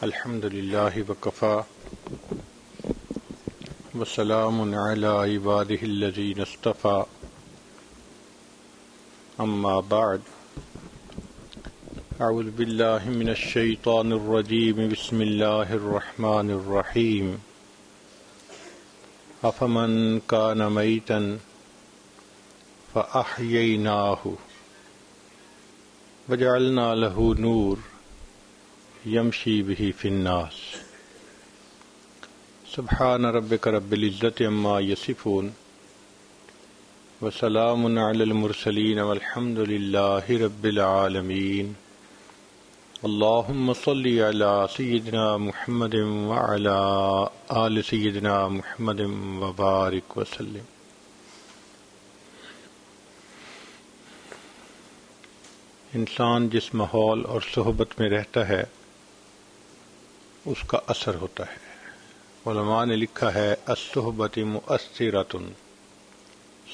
الحمد لله وكفى وسلام على عباده الذين اصطفى أما بعد أعوذ بالله من الشيطان الرجيم بسم الله الرحمن الرحيم أفمن كان ميتا فأحييناه وجعلنا له نور يمشي به في الناس سبحان ربك رب العزة عما يصفون وسلام على المرسلين والحمد لله رب العالمين اللهم صل على سيدنا محمد وعلى آل سيدنا محمد وبارك وسلم. انسان جس ماحول اور صحبت میں رہتا ہے اس کا اثر ہوتا ہے. علماء نے لکھا ہے الصحبت مؤثرۃ،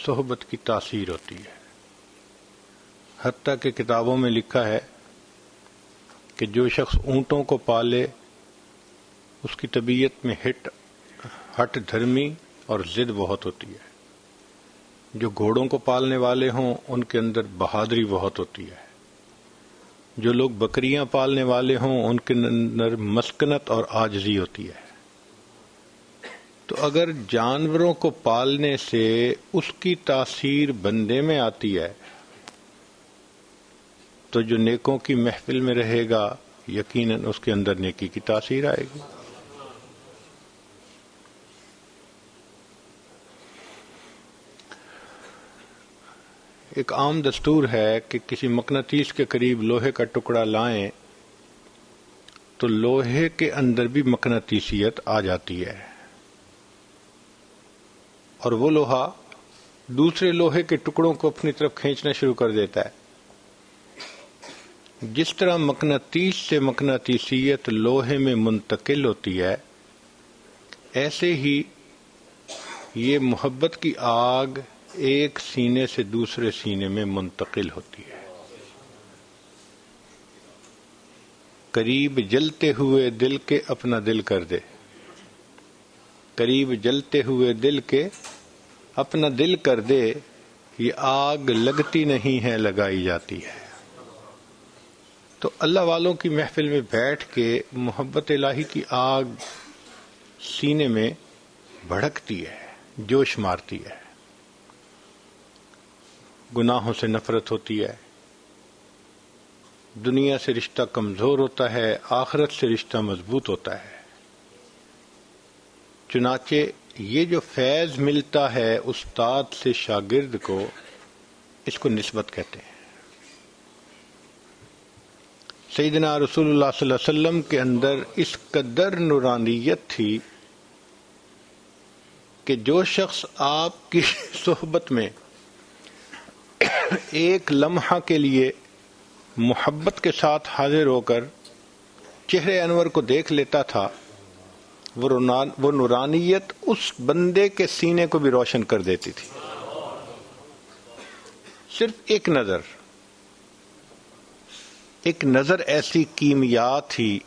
صحبت کی تاثیر ہوتی ہے. حتیٰ کہ کتابوں میں لکھا ہے کہ جو شخص اونٹوں کو پالے اس کی طبیعت میں ہٹ دھرمی اور ضد بہت ہوتی ہے. جو گھوڑوں کو پالنے والے ہوں ان کے اندر بہادری بہت ہوتی ہے. جو لوگ بکریاں پالنے والے ہوں ان کے اندر مسکنت اور عاجزی ہوتی ہے. تو اگر جانوروں کو پالنے سے اس کی تاثیر بندے میں آتی ہے تو جو نیکوں کی محفل میں رہے گا یقیناً اس کے اندر نیکی کی تاثیر آئے گی. ایک عام دستور ہے کہ کسی مقناطیس کے قریب لوہے کا ٹکڑا لائیں تو لوہے کے اندر بھی مقناطیسیت آ جاتی ہے اور وہ لوہا دوسرے لوہے کے ٹکڑوں کو اپنی طرف کھینچنا شروع کر دیتا ہے. جس طرح مقناطیس سے مقناطیسیت لوہے میں منتقل ہوتی ہے ایسے ہی یہ محبت کی آگ ایک سینے سے دوسرے سینے میں منتقل ہوتی ہے. قریب جلتے ہوئے دل کے اپنا دل کر دے، قریب جلتے ہوئے دل کے اپنا دل کر دے، یہ آگ لگتی نہیں ہے لگائی جاتی ہے. تو اللہ والوں کی محفل میں بیٹھ کے محبت الہی کی آگ سینے میں بھڑکتی ہے، جوش مارتی ہے. گناہوں سے نفرت ہوتی ہے، دنیا سے رشتہ کمزور ہوتا ہے، آخرت سے رشتہ مضبوط ہوتا ہے. چنانچہ یہ جو فیض ملتا ہے استاد سے شاگرد کو، اس کو نسبت کہتے ہیں. سیدنا رسول اللہ صلی اللہ علیہ وسلم کے اندر اس قدر نورانیت تھی کہ جو شخص آپ کی صحبت میں ایک لمحہ کے لیے محبت کے ساتھ حاضر ہو کر چہرے انور کو دیکھ لیتا تھا وہ نورانیت اس بندے کے سینے کو بھی روشن کر دیتی تھی. صرف ایک نظر ایسی کیمیا تھی،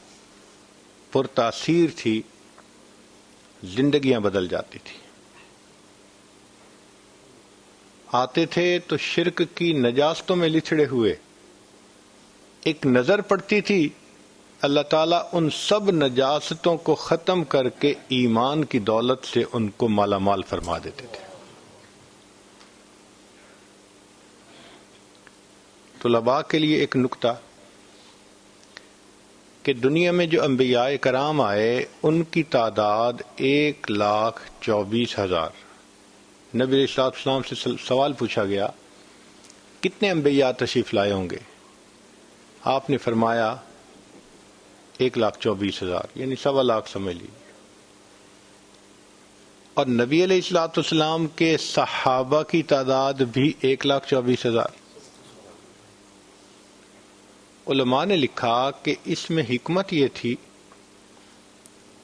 پرتاثیر تھی، زندگیاں بدل جاتی تھی. آتے تھے تو شرک کی نجاستوں میں لچھڑے ہوئے، ایک نظر پڑتی تھی اللہ تعالیٰ ان سب نجاستوں کو ختم کر کے ایمان کی دولت سے ان کو مالا مال فرما دیتے تھے. طلباء کے لیے ایک نکتہ کہ دنیا میں جو انبیاء کرام آئے ان کی تعداد 1,24,000. نبی علیہ السلام سے سوال پوچھا گیا کتنے انبیاء تشریف لائے ہوں گے؟ آپ نے فرمایا 1,24,000، یعنی 1.25 سمجھ لیجیے. اور نبی علیہ السلام کے صحابہ کی تعداد بھی 1,24,000. علماء نے لکھا کہ اس میں حکمت یہ تھی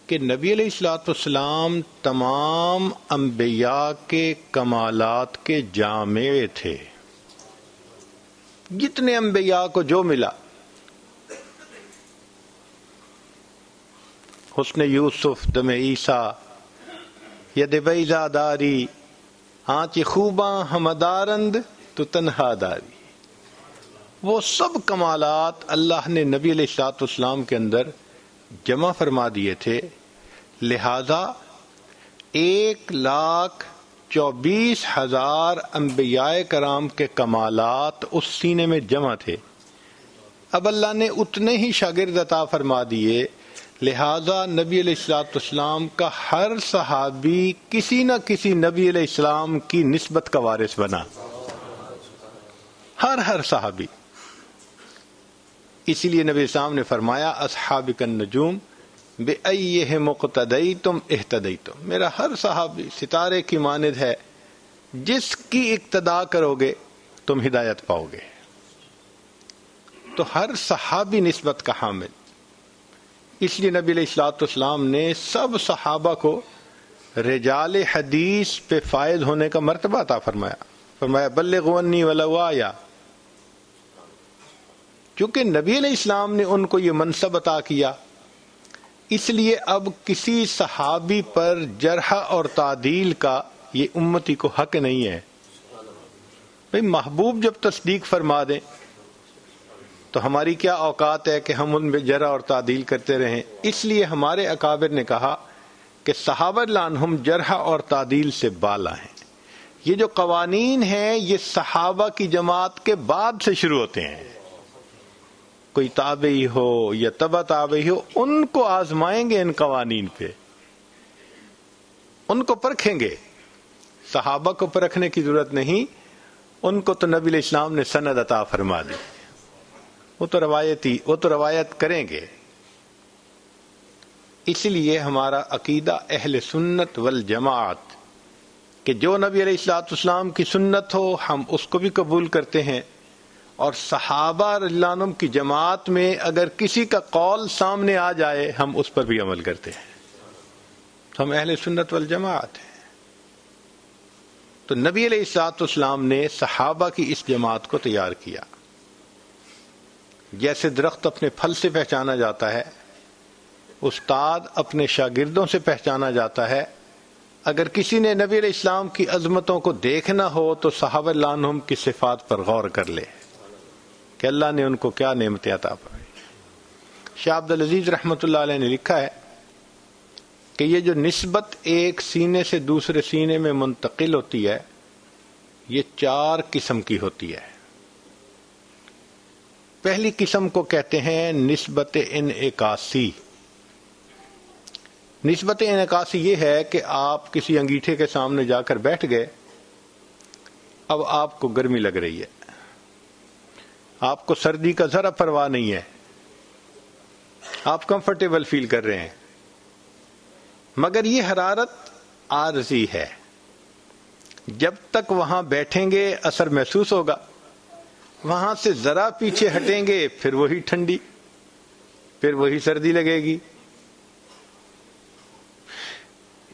کہ نبی علیہ السلام تمام انبیاء کے کمالات کے جامع تھے. جتنے انبیاء کو جو ملا حسن یوسف دم عیسیٰ ید بیضا داری آنچ خوباں ہمدارند تو تنہا داری. وہ سب کمالات اللہ نے نبی علیہ الصلوۃ والسلام کے اندر جمع فرما دیے تھے، لہذا 1,24,000 انبیاء کرام کے کمالات اس سینے میں جمع تھے. اب اللہ نے اتنے ہی شاگرد عطا فرما دیے، لہذا نبی علیہ الصلوۃ والسلام کا ہر صحابی کسی نہ کسی نبی علیہ السلام کی نسبت کا وارث بنا، ہر صحابی. اسی لیے نبی اسلام نے فرمایا اصحابک النجوم بأیہم اقتدیتم اہتدیتم، میرا ہر صحابی ستارے کی مانند ہے، جس کی اقتدا کرو گے تم ہدایت پاؤ گے. تو ہر صحابی نسبت کا حامل. اس لیے نبی علیہ الصلوۃ والسلام نے سب صحابہ کو رجال حدیث پہ فائز ہونے کا مرتبہ عطا فرمایا بلغوا عنی ولو آیا. چونکہ نبی علیہ السلام نے ان کو یہ منصب عطا کیا، اس لیے اب کسی صحابی پر جرح اور تعدیل کا یہ امتی کو حق نہیں ہے. بھئی محبوب جب تصدیق فرما دیں تو ہماری کیا اوقات ہے کہ ہم ان میں جرح اور تعدیل کرتے رہیں. اس لیے ہمارے اکابر نے کہا کہ صحابہ رضی اللہ عنہم جرح اور تعدیل سے بالا ہیں. یہ جو قوانین ہیں یہ صحابہ کی جماعت کے بعد سے شروع ہوتے ہیں. کوئی تابعی ہو یا تبع تابعی ہو، ان کو آزمائیں گے ان قوانین پہ، ان کو پرکھیں گے. صحابہ کو پرکھنے کی ضرورت نہیں، ان کو تو نبی علیہ السلام نے سند عطا فرما دی، وہ تو روایت کریں گے. اس لیے ہمارا عقیدہ اہل سنت والجماعت کہ جو نبی علیہ الصلوۃ والسلام کی سنت ہو ہم اس کو بھی قبول کرتے ہیں، اور صحابہ رضی اللہ عنہم کی جماعت میں اگر کسی کا قول سامنے آ جائے ہم اس پر بھی عمل کرتے ہیں. ہم اہل سنت والجماعت ہیں. تو نبی علیہ الصلوۃ والسلام نے صحابہ کی اس جماعت کو تیار کیا. جیسے درخت اپنے پھل سے پہچانا جاتا ہے، استاد اپنے شاگردوں سے پہچانا جاتا ہے. اگر کسی نے نبی علیہ السلام کی عظمتوں کو دیکھنا ہو تو صحابہ رضی اللہ عنہم کی صفات پر غور کر لے کہ اللہ نے ان کو کیا نعمتیں عطا فرمائی. شاہ عبد العزیز رحمۃ اللہ علیہ نے لکھا ہے کہ یہ جو نسبت ایک سینے سے دوسرے سینے میں منتقل ہوتی ہے یہ 4 قسم کی ہوتی ہے. پہلی قسم کو کہتے ہیں نسبت انعکاسی. نسبت انعکاسی یہ ہے کہ آپ کسی انگیٹھے کے سامنے جا کر بیٹھ گئے، اب آپ کو گرمی لگ رہی ہے، آپ کو سردی کا ذرا پرواہ نہیں ہے، آپ کمفرٹیبل فیل کر رہے ہیں، مگر یہ حرارت عارضی ہے. جب تک وہاں بیٹھیں گے اثر محسوس ہوگا، وہاں سے ذرا پیچھے ہٹیں گے پھر وہی ٹھنڈی، پھر وہی سردی لگے گی.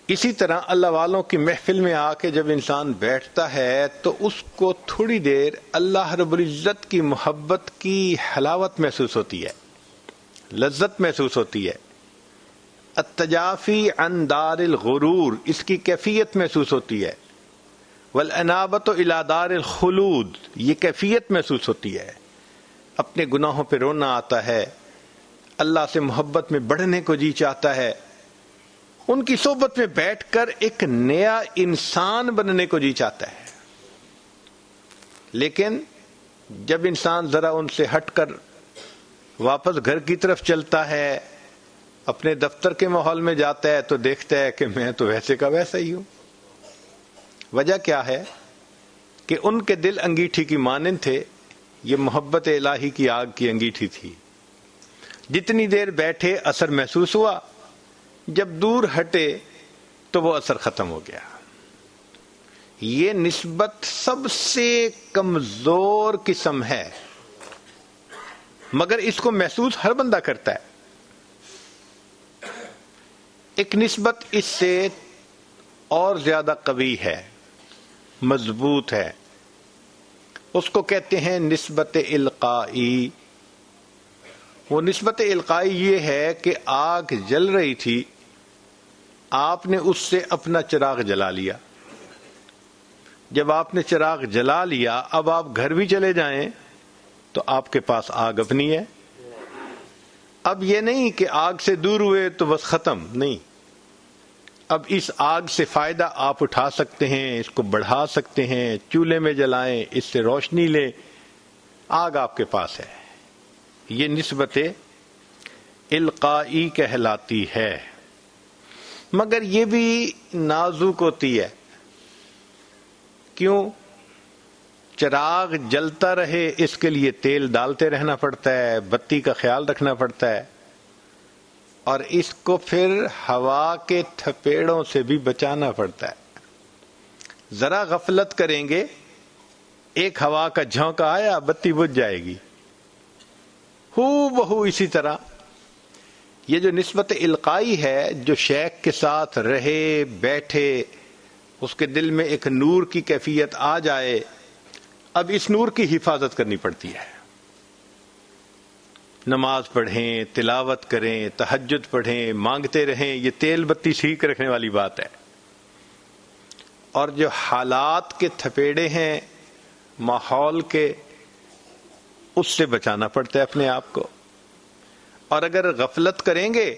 اسی طرح اللہ والوں کی محفل میں آ کے جب انسان بیٹھتا ہے تو اس کو تھوڑی دیر اللہ رب العزت کی محبت کی حلاوت محسوس ہوتی ہے، لذت محسوس ہوتی ہے. التجافی عن دار الغرور، اس کی کیفیت محسوس ہوتی ہے. والانابۃ الی دار الخلود، یہ کیفیت محسوس ہوتی ہے. اپنے گناہوں پہ رونا آتا ہے، اللہ سے محبت میں بڑھنے کو جی چاہتا ہے، ان کی صحبت میں بیٹھ کر ایک نیا انسان بننے کو جی چاہتا ہے. لیکن جب انسان ذرا ان سے ہٹ کر واپس گھر کی طرف چلتا ہے، اپنے دفتر کے ماحول میں جاتا ہے تو دیکھتا ہے کہ میں تو ویسے کا ویسا ہی ہوں. وجہ کیا ہے کہ ان کے دل انگیٹھی کی مانند تھے، یہ محبت الہی کی آگ کی انگیٹھی تھی. جتنی دیر بیٹھے اثر محسوس ہوا، جب دور ہٹے تو وہ اثر ختم ہو گیا. یہ نسبت سب سے کمزور قسم ہے، مگر اس کو محسوس ہر بندہ کرتا ہے. ایک نسبت اس سے اور زیادہ قوی ہے، مضبوط ہے، اس کو کہتے ہیں نسبت القائی. وہ نسبت القائی یہ ہے کہ آگ جل رہی تھی، آپ نے اس سے اپنا چراغ جلا لیا. جب آپ نے چراغ جلا لیا، اب آپ گھر بھی چلے جائیں تو آپ کے پاس آگ اپنی ہے. اب یہ نہیں کہ آگ سے دور ہوئے تو بس ختم، نہیں. اب اس آگ سے فائدہ آپ اٹھا سکتے ہیں، اس کو بڑھا سکتے ہیں، چولہے میں جلائیں، اس سے روشنی لیں، آگ آپ کے پاس ہے. یہ نسبت القائی کہلاتی ہے. مگر یہ بھی نازک ہوتی ہے. کیوں؟ چراغ جلتا رہے اس کے لیے تیل ڈالتے رہنا پڑتا ہے، بتی کا خیال رکھنا پڑتا ہے، اور اس کو پھر ہوا کے تھپیڑوں سے بھی بچانا پڑتا ہے. ذرا غفلت کریں گے، ایک ہوا کا جھونکا آیا، بتی بجھ جائے گی. ہو بہو اسی طرح یہ جو نسبت القائی ہے، جو شیخ کے ساتھ رہے بیٹھے، اس کے دل میں ایک نور کی کیفیت آ جائے، اب اس نور کی حفاظت کرنی پڑتی ہے. نماز پڑھیں، تلاوت کریں، تہجد پڑھیں، مانگتے رہیں، یہ تیل بتی ٹھیک رکھنے والی بات ہے. اور جو حالات کے تھپیڑے ہیں ماحول کے، اس سے بچانا پڑتا ہے اپنے آپ کو. اور اگر غفلت کریں گے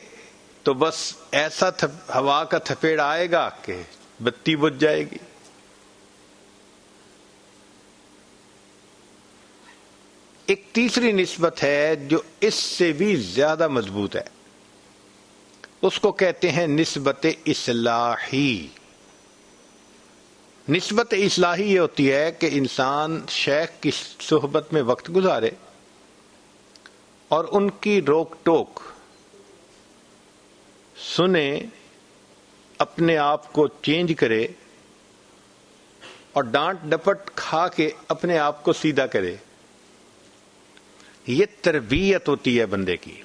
تو بس ایسا ہوا کا تھپیڑ آئے گا کہ بتی بجھ جائے گی. ایک تیسری نسبت ہے جو اس سے بھی زیادہ مضبوط ہے، اس کو کہتے ہیں نسبت اصلاحی. نسبت اصلاحی یہ ہوتی ہے کہ انسان شیخ کی صحبت میں وقت گزارے اور ان کی روک ٹوک سنے، اپنے آپ کو چینج کرے اور ڈانٹ ڈپٹ کھا کے اپنے آپ کو سیدھا کرے. یہ تربیت ہوتی ہے بندے کی.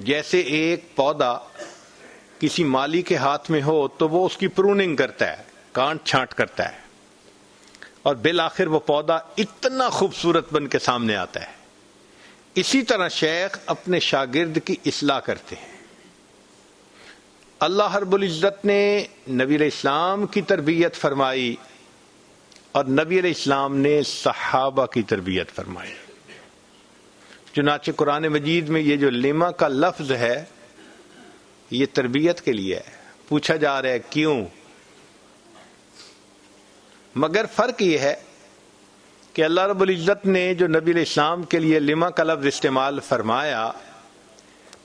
جیسے ایک پودا کسی مالی کے ہاتھ میں ہو تو وہ اس کی پروننگ کرتا ہے، کانٹ چھانٹ کرتا ہے، اور بالآخر وہ پودا اتنا خوبصورت بن کے سامنے آتا ہے. اسی طرح شیخ اپنے شاگرد کی اصلاح کرتے ہیں. اللہ رب العزت نے نبی علیہ السلام کی تربیت فرمائی اور نبی علیہ السلام نے صحابہ کی تربیت فرمائی. چنانچہ قرآن مجید میں یہ جو لما کا لفظ ہے یہ تربیت کے لیے ہے. پوچھا جا رہا ہے کیوں؟ مگر فرق یہ ہے کہ اللہ رب العزت نے جو نبی علیہ السلام کے لیے لما کا لفظ استعمال فرمایا،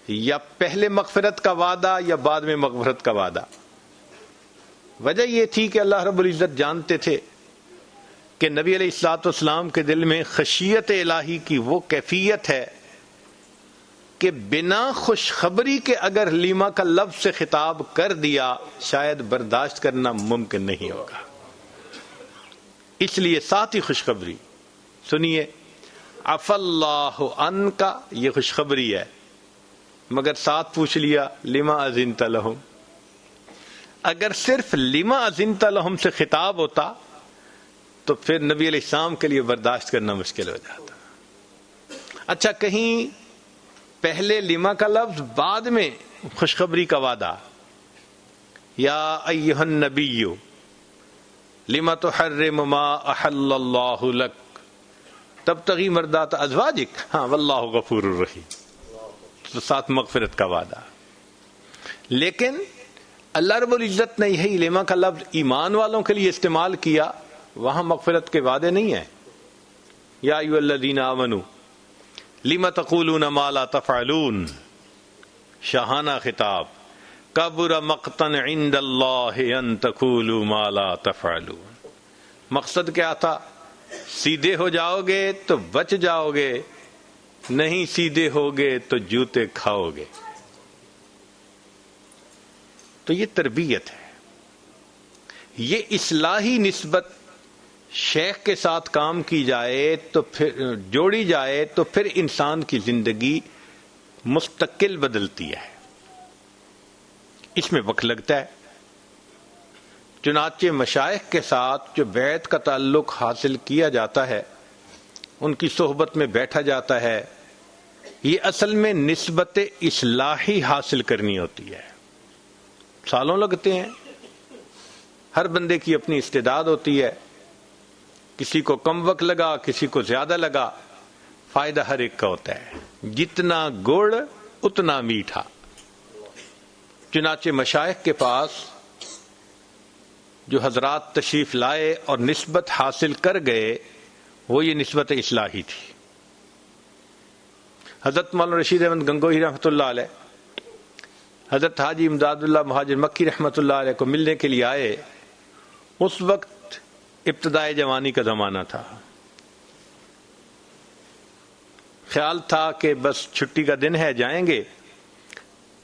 یا پہلے مغفرت کا وعدہ یا بعد میں مغفرت کا وعدہ. وجہ یہ تھی کہ اللہ رب العزت جانتے تھے کہ نبی علیہ الصلوۃ والسلام کے دل میں خشیت الہی کی وہ کیفیت ہے کہ بنا خوشخبری کے اگر لیما کا لفظ سے خطاب کر دیا شاید برداشت کرنا ممکن نہیں ہوگا. اس لیے ساتھ ہی خوشخبری سنیے، عفا اللہ عنک، یہ خوشخبری ہے، مگر ساتھ پوچھ لیا لما اذنت لہم. اگر صرف لما اذنت لہم سے خطاب ہوتا تو پھر نبی علیہ السلام کے لیے برداشت کرنا مشکل ہو جاتا. اچھا، کہیں پہلے لما کا لفظ بعد میں خوشخبری کا وعدہ، یا ایھا النبی لما تحرم ما احل اللہ لک تبتغی مرضات ازواجک، ہاں واللہ غفور الرحیم، تو ساتھ مغفرت کا وعدہ. لیکن اللہ رب العزت نے یہی لما کا لفظ ایمان والوں کے لیے استعمال کیا، وہاں مغفرت کے وعدے نہیں ہیں. یا ایھا الذین آمنوا لم تقولون ما لا تفعلون، شاہانہ خطاب، کبر مقتا عند اللہ ان تقولوا ما لا تفعلون. مقصد کیا تھا؟ سیدھے ہو جاؤ گے تو بچ جاؤ گے، نہیں سیدھے ہوگے تو جوتے کھاؤ گے. تو یہ تربیت ہے، یہ اصلاحی نسبت شیخ کے ساتھ کام کی جائے تو پھر جوڑی جائے تو پھر انسان کی زندگی مستقل بدلتی ہے. اس میں وقت لگتا ہے. چنانچہ مشائخ کے ساتھ جو بیعت کا تعلق حاصل کیا جاتا ہے، ان کی صحبت میں بیٹھا جاتا ہے، یہ اصل میں نسبت اصلاحی حاصل کرنی ہوتی ہے. سالوں لگتے ہیں. ہر بندے کی اپنی استعداد ہوتی ہے. کسی کو کم وقت لگا, کسی کو زیادہ لگا. فائدہ ہر ایک کا ہوتا ہے. جتنا گڑ اتنا میٹھا. چنانچہ مشائخ کے پاس جو حضرات تشریف لائے اور نسبت حاصل کر گئے وہ یہ نسبت اصلاحی تھی. حضرت مولانا رشید احمد گنگوہی رحمۃ اللہ علیہ حضرت حاجی امداد اللہ مہاجر مکی رحمۃ اللہ علیہ کو ملنے کے لیے آئے. اس وقت ابتدائے جوانی کا زمانہ تھا. خیال تھا کہ بس چھٹی کا دن ہے, جائیں گے,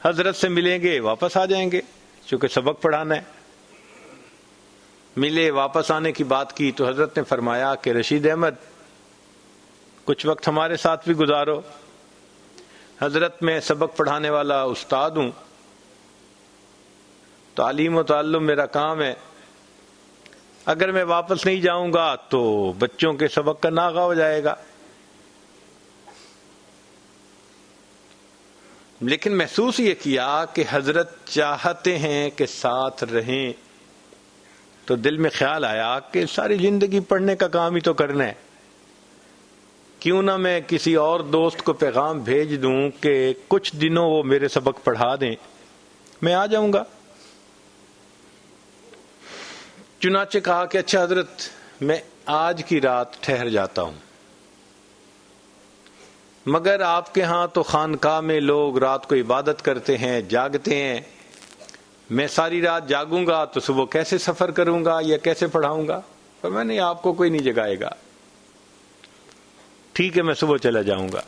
حضرت سے ملیں گے, واپس آ جائیں گے, چونکہ سبق پڑھانا ہے. ملے, واپس آنے کی بات کی تو حضرت نے فرمایا کہ رشید احمد کچھ وقت ہمارے ساتھ بھی گزارو. حضرت میں سبق پڑھانے والا استاد ہوں, تعلیم و تعلم میرا کام ہے. اگر میں واپس نہیں جاؤں گا تو بچوں کے سبق کا ناغہ ہو جائے گا. لیکن محسوس یہ کیا کہ حضرت چاہتے ہیں کہ ساتھ رہیں, تو دل میں خیال آیا کہ ساری زندگی پڑھنے کا کام ہی تو کرنا ہے, کیوں نہ میں کسی اور دوست کو پیغام بھیج دوں کہ کچھ دنوں وہ میرے سبق پڑھا دیں, میں آ جاؤں گا. چنانچہ کہا کہ اچھا حضرت میں آج کی رات ٹھہر جاتا ہوں, مگر آپ کے ہاں تو خانقاہ میں لوگ رات کو عبادت کرتے ہیں, جاگتے ہیں. میں ساری رات جاگوں گا تو صبح کیسے سفر کروں گا یا کیسے پڑھاؤں گا؟ پر میں نے آپ کو کوئی نہیں جگائے گا. ٹھیک ہے, میں صبح چلا جاؤں گا.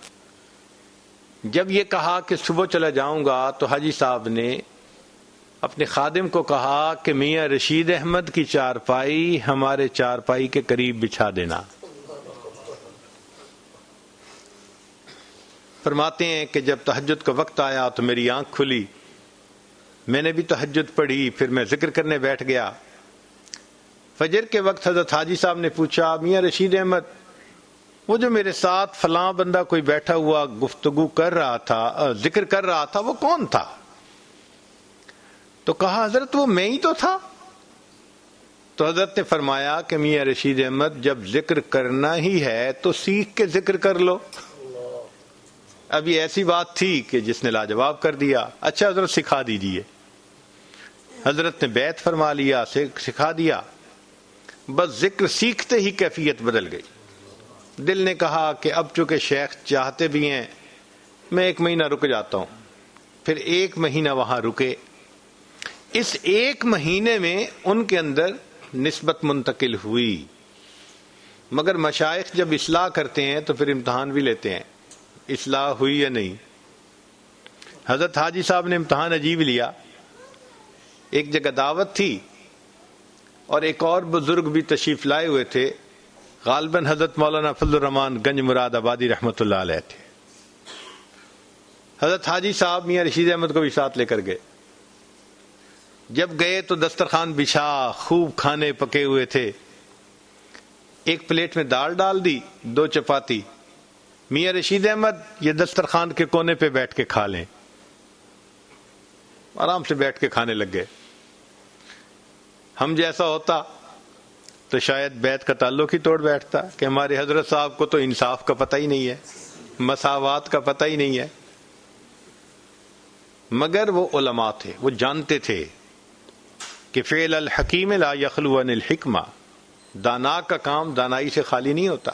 جب یہ کہا کہ صبح چلا جاؤں گا تو حاجی صاحب نے اپنے خادم کو کہا کہ میاں رشید احمد کی چارپائی ہمارے چارپائی کے قریب بچھا دینا. فرماتے ہیں کہ جب تہجد کا وقت آیا تو میری آنکھ کھلی, میں نے بھی تہجد پڑھی, پھر میں ذکر کرنے بیٹھ گیا. فجر کے وقت حضرت حاجی صاحب نے پوچھا میاں رشید احمد وہ جو میرے ساتھ فلاں بندہ کوئی بیٹھا ہوا گفتگو کر رہا تھا, ذکر کر رہا تھا, وہ کون تھا؟ تو کہا حضرت وہ میں ہی تو تھا. تو حضرت نے فرمایا کہ میاں رشید احمد جب ذکر کرنا ہی ہے تو سیکھ کے ذکر کر لو. اب یہ ایسی بات تھی کہ جس نے لاجواب کر دیا, اچھا حضرت سکھا دیجئے. حضرت نے بیعت فرما لیا, سکھا دیا. بس ذکر سیکھتے ہی کیفیت بدل گئی. دل نے کہا کہ اب چونکہ شیخ چاہتے بھی ہیں میں 1 مہینہ رک جاتا ہوں. پھر 1 مہینہ وہاں رکے. اس 1 مہینے میں ان کے اندر نسبت منتقل ہوئی. مگر مشائخ جب اصلاح کرتے ہیں تو پھر امتحان بھی لیتے ہیں, اصلاح ہوئی یا نہیں. حضرت حاجی صاحب نے امتحان عجیب لیا. ایک جگہ دعوت تھی اور ایک اور بزرگ بھی تشریف لائے ہوئے تھے, غالباً حضرت مولانا فضل الرحمان گنج مراد آبادی رحمۃ اللہ علیہ تھے. حضرت حاجی صاحب میاں رشید احمد کو بھی ساتھ لے کر گئے. جب گئے تو دسترخوان بچھا, خوب کھانے پکے ہوئے تھے. ایک پلیٹ میں دال ڈال دی, 2 چپاتی. میاں رشید احمد یہ دسترخوان کے کونے پہ بیٹھ کے کھا لیں. آرام سے بیٹھ کے کھانے لگ گئے. ہم جیسا ہوتا تو شاید بیت کا تعلق ہی توڑ بیٹھتا کہ ہمارے حضرت صاحب کو تو انصاف کا پتہ ہی نہیں ہے, مساوات کا پتہ ہی نہیں ہے. مگر وہ علماء تھے, وہ جانتے تھے کہ فعل الحکیم لا یخلو عن الحکمہ, دانا کا کام دانائی سے خالی نہیں ہوتا.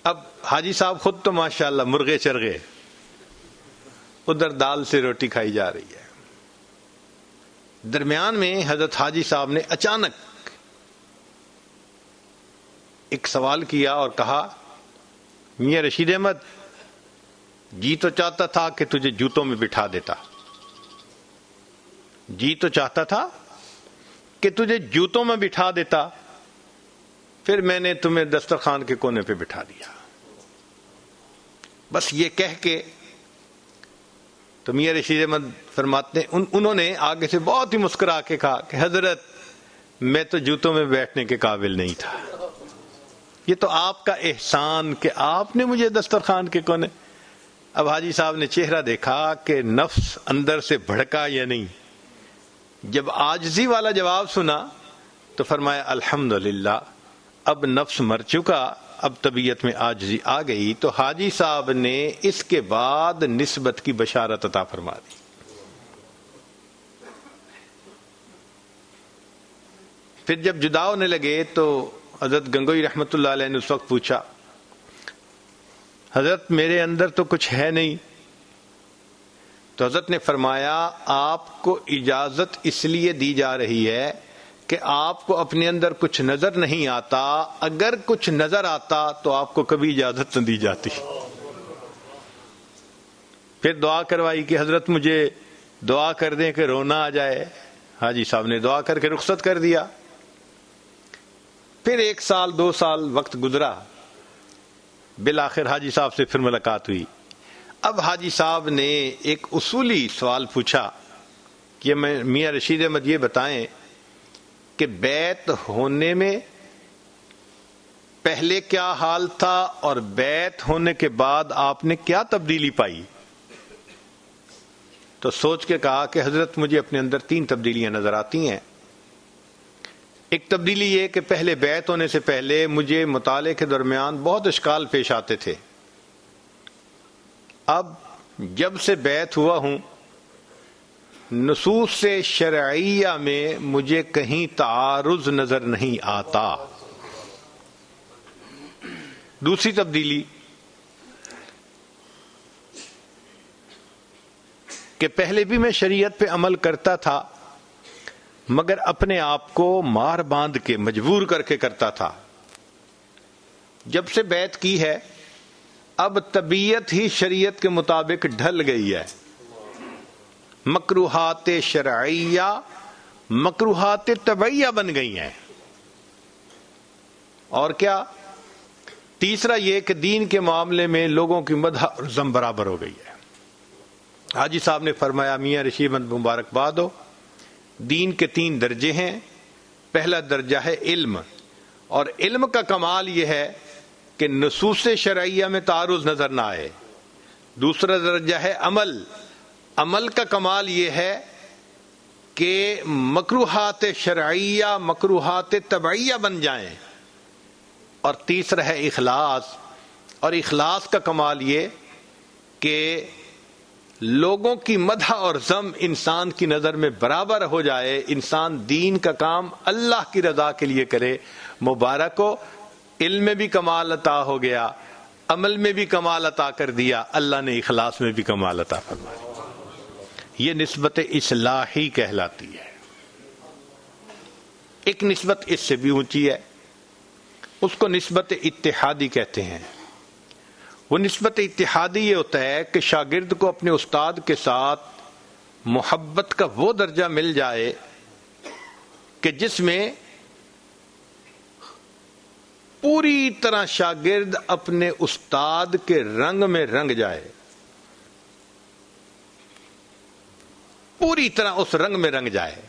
اب حاجی صاحب خود تو ماشاءاللہ مرغے چرغے, ادھر دال سے روٹی کھائی جا رہی ہے. درمیان میں حضرت حاجی صاحب نے اچانک ایک سوال کیا اور کہا میاں رشید احمد جی تو چاہتا تھا کہ تجھے جوتوں میں بٹھا دیتا, جی تو چاہتا تھا کہ تجھے جوتوں میں بٹھا دیتا, پھر میں نے تمہیں دسترخوان کے کونے پہ بٹھا دیا. بس یہ کہہ کے تو میاں رشید احمد فرماتے ہیں انہوں نے آگے سے بہت ہی مسکرا کے کہا کہ حضرت میں تو جوتوں میں بیٹھنے کے قابل نہیں تھا. یہ تو آپ کا احسان کہ آپ نے مجھے دسترخوان کے کونے. اب حاجی صاحب نے چہرہ دیکھا کہ نفس اندر سے بھڑکا یا نہیں. جب عاجزی والا جواب سنا تو فرمایا الحمدللہ، اب نفس مر چکا، اب طبیعت میں عاجزی آ گئی. تو حاجی صاحب نے اس کے بعد نسبت کی بشارت عطا فرما دی. پھر جب جدا ہونے لگے تو حضرت گنگوئی رحمت اللہ علیہ نے اس وقت پوچھا، حضرت میرے اندر تو کچھ ہے نہیں. تو حضرت نے فرمایا آپ کو اجازت اس لیے دی جا رہی ہے کہ آپ کو اپنے اندر کچھ نظر نہیں آتا، اگر کچھ نظر آتا تو آپ کو کبھی اجازت نہ دی جاتی. پھر دعا کروائی کہ حضرت مجھے دعا کر دیں کہ رونا آ جائے. حاجی صاحب نے دعا کر کے رخصت کر دیا. پھر 1 سال 2 سال وقت گزرا، بالآخر حاجی صاحب سے پھر ملاقات ہوئی. اب حاجی صاحب نے ایک اصولی سوال پوچھا کہ میاں رشید احمد یہ بتائیں کہ بیعت ہونے میں پہلے کیا حال تھا اور بیعت ہونے کے بعد آپ نے کیا تبدیلی پائی. تو سوچ کے کہا کہ حضرت مجھے اپنے اندر 3 تبدیلیاں نظر آتی ہیں. ایک تبدیلی یہ کہ پہلے بیعت ہونے سے پہلے مجھے مطالعے کے درمیان بہت اشکال پیش آتے تھے. اب جب سے بیعت ہوا ہوں نصوص شرعیہ میں مجھے کہیں تعارض نظر نہیں آتا. دوسری تبدیلی کہ پہلے بھی میں شریعت پہ عمل کرتا تھا مگر اپنے آپ کو مار باندھ کے مجبور کر کے کرتا تھا. جب سے بیعت کی ہے اب طبیعت ہی شریعت کے مطابق ڈھل گئی ہے. مکروہات شرعیہ مکروہات طبعیہ بن گئی ہیں. اور کیا تیسرا یہ کہ دین کے معاملے میں لوگوں کی مدح اور ذم برابر ہو گئی ہے. حاجی صاحب نے فرمایا میاں رشید احمد مبارکباد ہو، دین کے 3 درجے ہیں. پہلا درجہ ہے علم، اور علم کا کمال یہ ہے کہ نصوص شرعیہ میں تعارض نظر نہ آئے. دوسرا درجہ ہے عمل، عمل کا کمال یہ ہے کہ مکروہات شرعیہ مکروہات طبعیہ بن جائیں. اور تیسرا ہے اخلاص، اور اخلاص کا کمال یہ کہ لوگوں کی مدح اور ذم انسان کی نظر میں برابر ہو جائے. انسان دین کا کام اللہ کی رضا کے لیے کرے. مبارک ہو، علم میں بھی کمال عطا ہو گیا، عمل میں بھی کمال عطا کر دیا، اللہ نے اخلاص میں بھی کمال عطا فرمایا. یہ نسبت اصلاحی کہلاتی ہے. ایک نسبت اس سے بھی اونچی ہے، اس کو نسبت اتحادی کہتے ہیں. وہ نسبت اتحادی یہ ہوتا ہے کہ شاگرد کو اپنے استاد کے ساتھ محبت کا وہ درجہ مل جائے کہ جس میں پوری طرح شاگرد اپنے استاد کے رنگ میں رنگ جائے، پوری طرح اس رنگ میں رنگ جائے.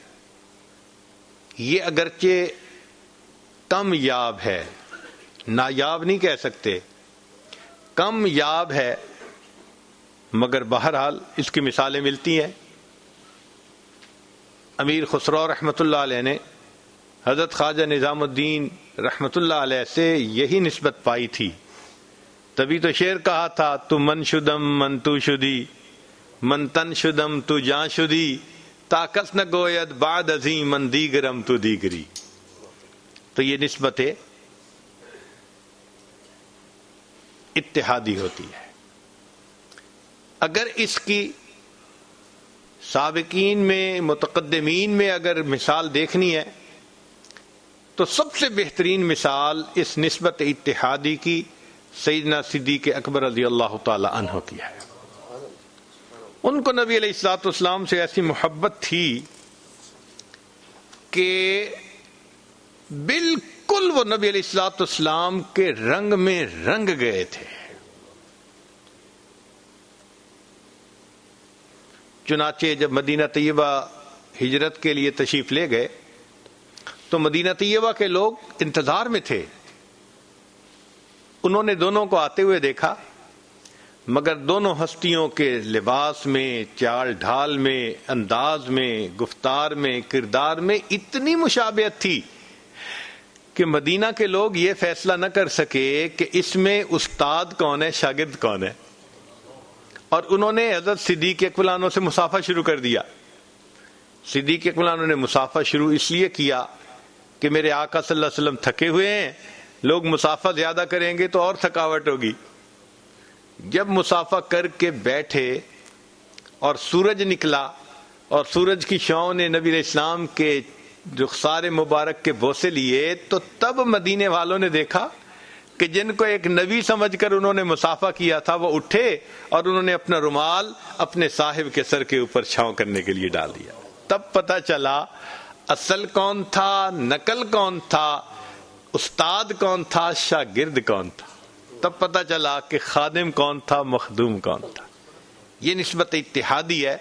یہ اگرچہ کم یاب ہے، نایاب نہیں کہہ سکتے، کم یاب ہے، مگر بہرحال اس کی مثالیں ملتی ہیں. امیر خسرو رحمۃ اللہ علیہ نے حضرت خواجہ نظام الدین رحمۃ اللہ علیہ سے یہی نسبت پائی تھی. تبھی تو شعر کہا تھا تو من شدم من تو شدی، من تن شدم تو جان شدی، طاقت نہ گوید بعد عظیم من دیگرم تو دیگری. تو یہ نسبت اتحادی ہوتی ہے. اگر اس کی سابقین میں متقدمین میں اگر مثال دیکھنی ہے تو سب سے بہترین مثال اس نسبت اتحادی کی سیدنا صدیق اکبر رضی اللہ تعالی عنہ کی ہے. ان کو نبی علیہ الصلوۃ والسلام سے ایسی محبت تھی کہ بالکل وہ نبی علیہ الصلوۃ والسلام کے رنگ میں رنگ گئے تھے. چنانچہ جب مدینہ طیبہ ہجرت کے لیے تشریف لے گئے تو مدینہ طیبہ کے لوگ انتظار میں تھے انہوں نے دونوں کو آتے ہوئے دیکھا، مگر دونوں ہستیوں کے لباس میں، چال ڈھال میں، انداز میں، گفتار میں، کردار میں اتنی مشابہت تھی کہ مدینہ کے لوگ یہ فیصلہ نہ کر سکے کہ اس میں استاد کون ہے، شاگرد کون ہے، اور انہوں نے حضرت صدیق اکبر عنہ سے مصافحہ شروع کر دیا۔ صدیق اکبر عنہ نے مصافحہ شروع اس لیے کیا کہ میرے آقا صلی اللہ علیہ وسلم تھکے ہوئے ہیں، لوگ مصافحہ زیادہ کریں گے تو اور تھکاوٹ ہوگی۔ جب مصافحہ کر کے بیٹھے اور سورج نکلا اور سورج کی شعاعوں نے نبی علیہ السلام کے رخسار مبارک کے بوسے لیے، تو تب مدینے والوں نے دیکھا کہ جن کو ایک نبی سمجھ کر انہوں نے مصافحہ کیا تھا وہ اٹھے اور انہوں نے اپنا رومال اپنے صاحب کے سر کے اوپر چھاؤں کرنے کے لیے ڈال دیا۔ تب پتہ چلا اصل کون تھا، نقل کون تھا، استاد کون تھا، شاگرد کون تھا۔ تب پتہ چلا کہ خادم کون تھا، مخدوم کون تھا۔ یہ نسبت اتحادی ہے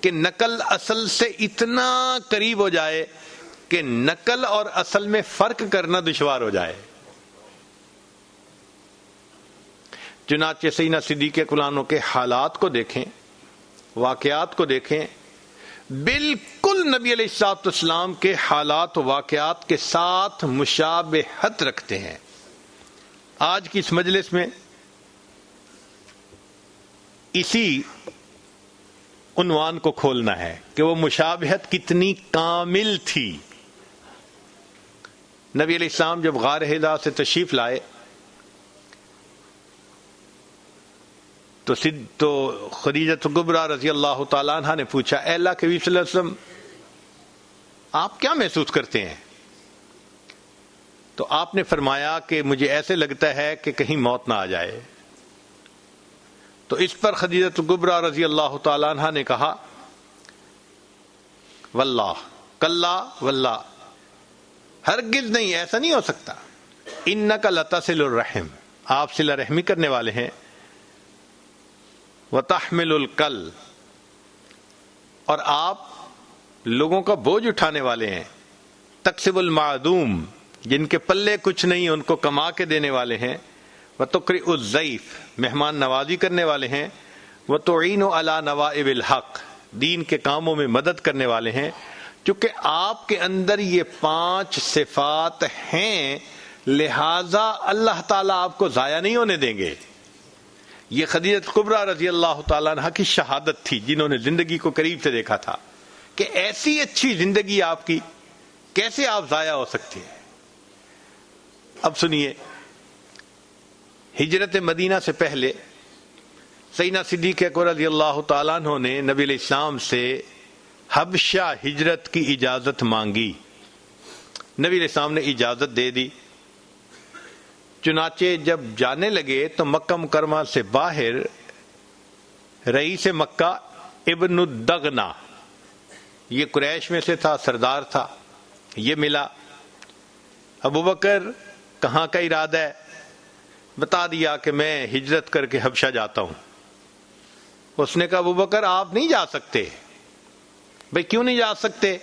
کہ نقل اصل سے اتنا قریب ہو جائے کہ نقل اور اصل میں فرق کرنا دشوار ہو جائے۔ چنانچہ سیدنا صدیق اکبر عنہ کے حالات کو دیکھیں، واقعات کو دیکھیں، بالکل نبی علیہ الصلوۃ والسلام کے حالات و واقعات کے ساتھ مشابہت رکھتے ہیں۔ آج کی اس مجلس میں اسی عنوان کو کھولنا ہے کہ وہ مشابہت کتنی کامل تھی۔ نبی علیہ السلام جب غار حرا سے تشریف لائے تو خدیجہ کبریٰ رضی اللہ تعالیٰ عنہ نے پوچھا، اے اللہ کے نبی صلی اللہ علیہ وسلم، آپ کیا محسوس کرتے ہیں؟ تو آپ نے فرمایا کہ مجھے ایسے لگتا ہے کہ کہیں موت نہ آ جائے۔ تو اس پر خدیجہ کبریٰ رضی اللہ تعالیٰ عنہ نے کہا، واللہ، کلا واللہ، ہرگز نہیں، ایسا نہیں ہو سکتا۔ انک لتصل الرحم، آپ صلہ رحمی کرنے والے ہیں، وتحمل الکل، اور آپ لوگوں کا بوجھ اٹھانے والے ہیں، تکسب المعدوم، جن کے پلے کچھ نہیں ان کو کما کے دینے والے ہیں، وتقرئ الضیف، مہمان نوازی کرنے والے ہیں، وتعین علی نوائب الحق، دین کے کاموں میں مدد کرنے والے ہیں۔ چونکہ آپ کے اندر یہ 5 صفات ہیں، لہذا اللہ تعالیٰ آپ کو ضائع نہیں ہونے دیں گے۔ یہ خدیجہ کبریٰ رضی اللہ تعالیٰ عنہ کی شہادت تھی، جنہوں نے زندگی کو قریب سے دیکھا تھا کہ ایسی اچھی زندگی آپ کی کیسے آپ ضائع ہو سکتی ہے۔ اب سنیے، ہجرت مدینہ سے پہلے سیدنا صدیق اکبر رضی اللہ تعالیٰ عنہ نے نبی علیہ السلام سے حبشہ ہجرت کی اجازت مانگی۔ نبی علیہ السلام نے اجازت دے دی۔ چنانچہ جب جانے لگے تو مکہ مکرمہ سے باہر رئیس مکہ ابن الدغنہ، یہ قریش میں سے تھا، سردار تھا، یہ ملا۔ ابو بکر کہاں کا ارادہ ہے؟ بتا دیا کہ میں ہجرت کر کے حبشہ جاتا ہوں۔ اس نے کہا ابو بکر آپ نہیں جا سکتے۔ بھئی کیوں نہیں جا سکتے؟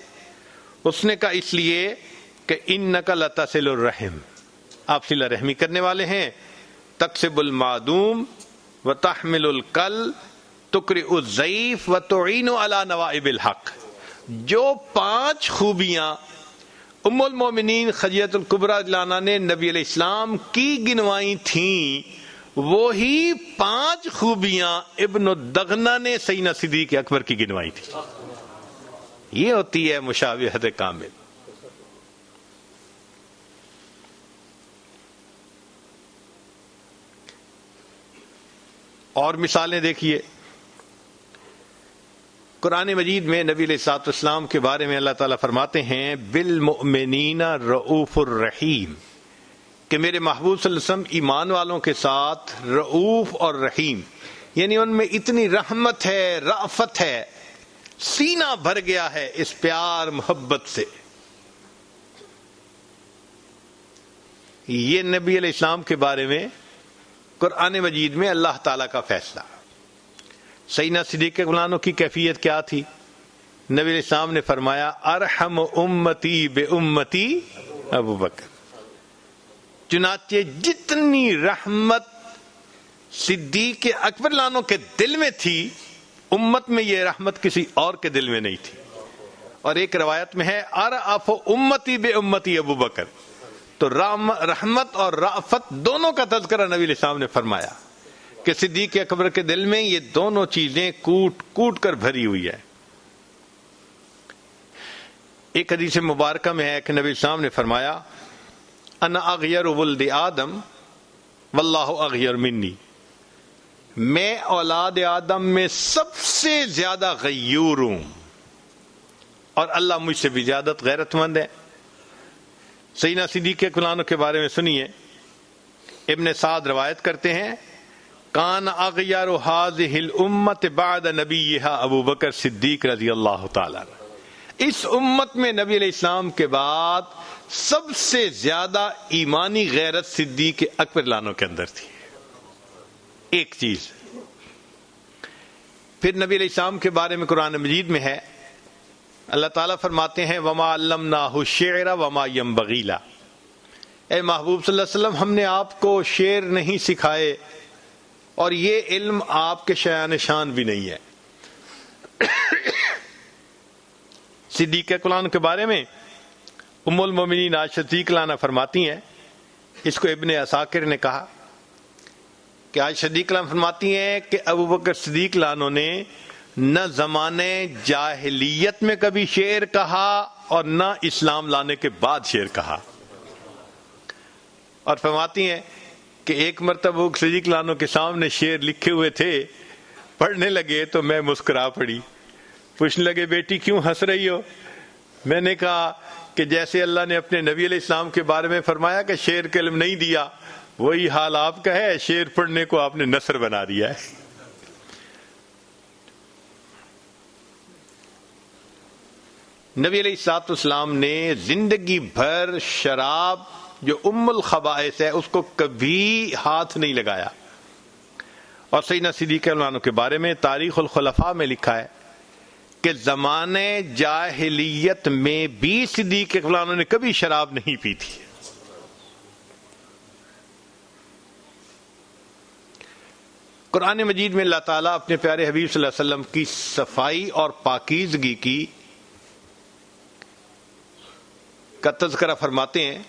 اس نے کہا اس لیے کہ انک لتصل الرحم، آپ صلہ رحمی کرنے والے ہیں، تکسب المعدوم وتحمل الکل تقرئ الضیف وتعین علی نوائب الحق۔ جو 5 خوبیاں ام المومنین خدیجہ کبریٰ رضی اللہ عنہا نے نبی علیہ السلام کی گنوائی تھیں، وہی 5 خوبیاں ابن الدغنہ نے سیدنا صدیق اکبر کی گنوائی تھی۔ یہ ہوتی ہے مشابہت کامل۔ اور مثالیں دیکھیے، قرآن مجید میں نبی علیہ الصلوۃ والسلام کے بارے میں اللہ تعالیٰ فرماتے ہیں بالمؤمنین رؤوف الرحیم، کہ میرے محبوب صلی اللہ علیہ وسلم ایمان والوں کے ساتھ رؤوف اور رحیم، یعنی ان میں اتنی رحمت ہے، رأفت ہے، سینہ بھر گیا ہے اس پیار محبت سے۔ یہ نبی علیہ السلام کے بارے میں قرآن مجید میں اللہ تعالیٰ کا فیصلہ۔ سیدنا صدیق اکبر عنہ کی کیفیت کیا تھی؟ نبی علیہ السلام نے فرمایا ارحم امتی بے امتی ابو بکر، چنانچہ جتنی رحمت صدیق اکبر لانو کے دل میں تھی، امت میں یہ رحمت کسی اور کے دل میں نہیں تھی۔ اور ایک روایت میں ہے ارأف امتی بے امتی ابو بکر، تو رحمت اور رأفت دونوں کا تذکرہ نبی علیہ السلام نے فرمایا کہ صدیق اکبر کے دل میں یہ دونوں چیزیں کوٹ کوٹ کر بھری ہوئی ہے۔ ایک حدیث مبارکہ میں ہے کہ نبی السلام نے فرمایا انا اغیر ولد آدم واللہ اغیر منی، میں اولاد آدم میں سب سے زیادہ غیور ہوں اور اللہ مجھ سے بھی زیادہ غیرت مند ہے۔ سیدنا صدیق اکبر کے بارے میں سنیے، ابن سعد روایت کرتے ہیں کان اغیر هذه الامت بعد نبیہا ابو بکر صدیق رضی اللہ تعالی عنہ، اس امت میں نبی علیہ السلام کے بعد سب سے زیادہ ایمانی غیرت صدیق اکبر لانو کے اندر تھی۔ ایک چیز پھر نبی علیہ السلام کے بارے میں قرآن مجید میں ہے، اللہ تعالیٰ فرماتے ہیں وما علمناہ الشعر وما ينبغی له، اے محبوب صلی اللہ علیہ وسلم ہم نے آپ کو شعر نہیں سکھائے اور یہ علم آپ کے شایان شان بھی نہیں ہے۔ صدیق اکبر کے بارے میں ام المومنین عائشہ صدیق لانا فرماتی ہیں، اس کو ابن عساکر نے کہا کہ عائشہ صدیق لانا فرماتی ہیں کہ ابو بکر صدیق لانو نے نہ زمانے جاہلیت میں کبھی شعر کہا اور نہ اسلام لانے کے بعد شعر کہا، اور فرماتی ہیں کہ ایک مرتبہ ابو بکر صدیق لانو کے سامنے شعر لکھے ہوئے تھے، پڑھنے لگے تو میں مسکرا پڑی، پوچھنے لگے بیٹی کیوں ہنس رہی ہو؟ میں نے کہا کہ جیسے اللہ نے اپنے نبی علیہ السلام کے بارے میں فرمایا کہ شعر کا علم نہیں دیا، وہی حال آپ کا ہے، شعر پڑھنے کو آپ نے نثر بنا دیا ہے۔ نبی علیہ الصلوۃ والسلام نے زندگی بھر شراب جو ام الخبائث ہے اس کو کبھی ہاتھ نہیں لگایا، اور سیدنا صدیق اکبر کے بارے میں تاریخ الخلفاء میں لکھا ہے کہ زمانے جاہلیت میں بھی صدیق اکبر نے کبھی شراب نہیں پی تھی۔ قرآن مجید میں اللہ تعالیٰ اپنے پیارے حبیب صلی اللہ علیہ وسلم کی صفائی اور پاکیزگی کی کا تذکرہ فرماتے ہیں،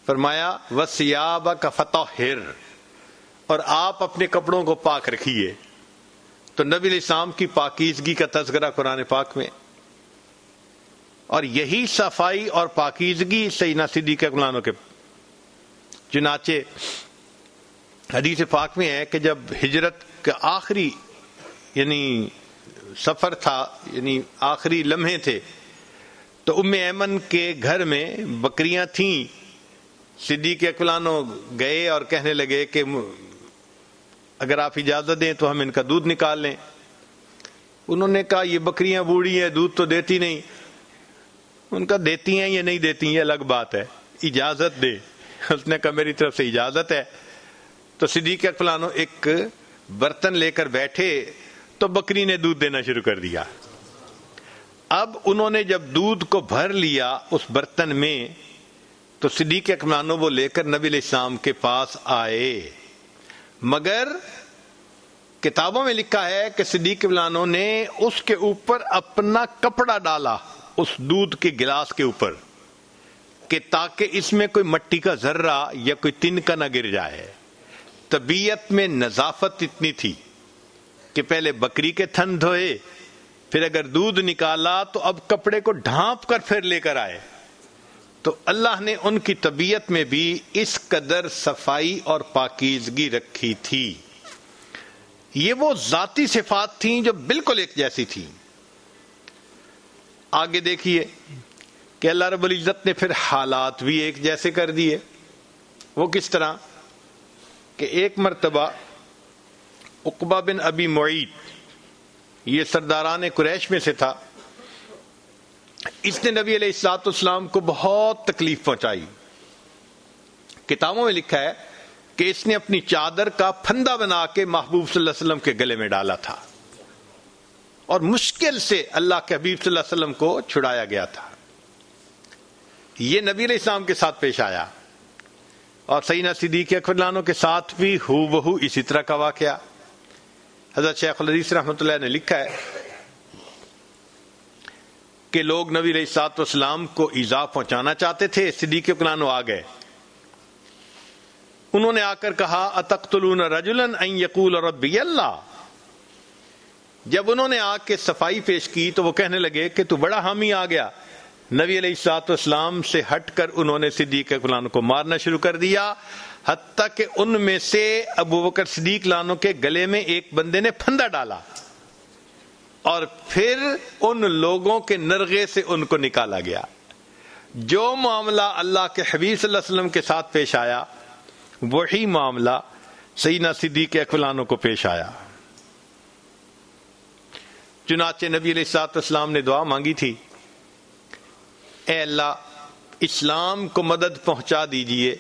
فرمایا وَثِيَابَكَ فَطَهِّرْ، اور آپ اپنے کپڑوں کو پاک رکھیے۔ تو نبی علیہ السلام کی پاکیزگی کا تذکرہ قرآن پاک میں، اور یہی صفائی اور پاکیزگی سیدنا صدیق اکبر کے، چنانچہ حدیث پاک میں ہے کہ جب ہجرت کا آخری یعنی سفر تھا، یعنی آخری لمحے تھے، تو ام ایمن کے گھر میں بکریاں تھیں، صدیق اکبر گئے اور کہنے لگے کہ اگر آپ اجازت دیں تو ہم ان کا دودھ نکال لیں۔ انہوں نے کہا یہ بکریاں بوڑھی ہیں، دودھ تو دیتی نہیں۔ ان کا دیتی ہیں یا نہیں دیتی یہ الگ بات ہے، اجازت دے۔ اس نے کہا میری طرف سے اجازت ہے۔ تو صدیق اکبر ایک برتن لے کر بیٹھے تو بکری نے دودھ دینا شروع کر دیا۔ اب انہوں نے جب دودھ کو بھر لیا اس برتن میں تو صدیق اکبر وہ لے کر نبی علیہ السلام کے پاس آئے، مگر کتابوں میں لکھا ہے کہ صدیق اکبر نے اس کے اوپر اپنا کپڑا ڈالا اس دودھ کے گلاس کے اوپر کہ تاکہ اس میں کوئی مٹی کا ذرہ یا کوئی تنکا نہ گر جائے۔ طبیعت میں نظافت اتنی تھی کہ پہلے بکری کے تھن دھوئے، پھر اگر دودھ نکالا تو اب کپڑے کو ڈھانپ کر پھر لے کر آئے۔ تو اللہ نے ان کی طبیعت میں بھی اس قدر صفائی اور پاکیزگی رکھی تھی۔ یہ وہ ذاتی صفات تھیں جو بالکل ایک جیسی تھیں۔ آگے دیکھیے کہ اللہ رب العزت نے پھر حالات بھی ایک جیسے کر دیے۔ وہ کس طرح کہ ایک مرتبہ عقبہ بن ابی معیط، یہ سرداران قریش میں سے تھا، اس نے نبی علیہ الصلوۃ والسلام کو بہت تکلیف پہنچائی۔ کتابوں میں لکھا ہے کہ اس نے اپنی چادر کا پھندا بنا کے محبوب صلی اللہ علیہ وسلم کے گلے میں ڈالا تھا، اور مشکل سے اللہ کے حبیب صلی اللہ علیہ وسلم کو چھڑایا گیا تھا۔ یہ نبی علیہ السلام کے ساتھ پیش آیا، اور سیدنا صدیق اکبر رضی اللہ عنہ کے ساتھ بھی ہو بہو اسی طرح کا واقعہ۔ حضرت شیخ الحدیث رحمۃ اللہ نے لکھا ہے کہ لوگ نبی علیہ الصلوۃ والسلام کو ایذا پہنچانا چاہتے تھے، صدیق اکبر رضی اللہ عنہ آ گئے، انہوں نے آ کر کہا اتقتلون رجلا ان یقول ربی اللہ۔ جب انہوں نے آ کے صفائی پیش کی تو وہ کہنے لگے کہ تو بڑا حامی آ گیا۔ نبی علیہ الصلوۃ والسلام سے ہٹ کر انہوں نے صدیق اکبر عنہ کو مارنا شروع کر دیا، حتیٰ کہ ان میں سے ابو بکر صدیق عنہ کے گلے میں ایک بندے نے پھندا ڈالا، اور پھر ان لوگوں کے نرغے سے ان کو نکالا گیا۔ جو معاملہ اللہ کے حبیب صلی اللہ علیہ وسلم کے ساتھ پیش آیا وہی معاملہ سیدنا صدیق اکبر عنہ کو پیش آیا۔ چنانچہ نبی علیہ الصلوۃ والسلام نے دعا مانگی تھی، اے اللہ اسلام کو مدد پہنچا دیجئے۔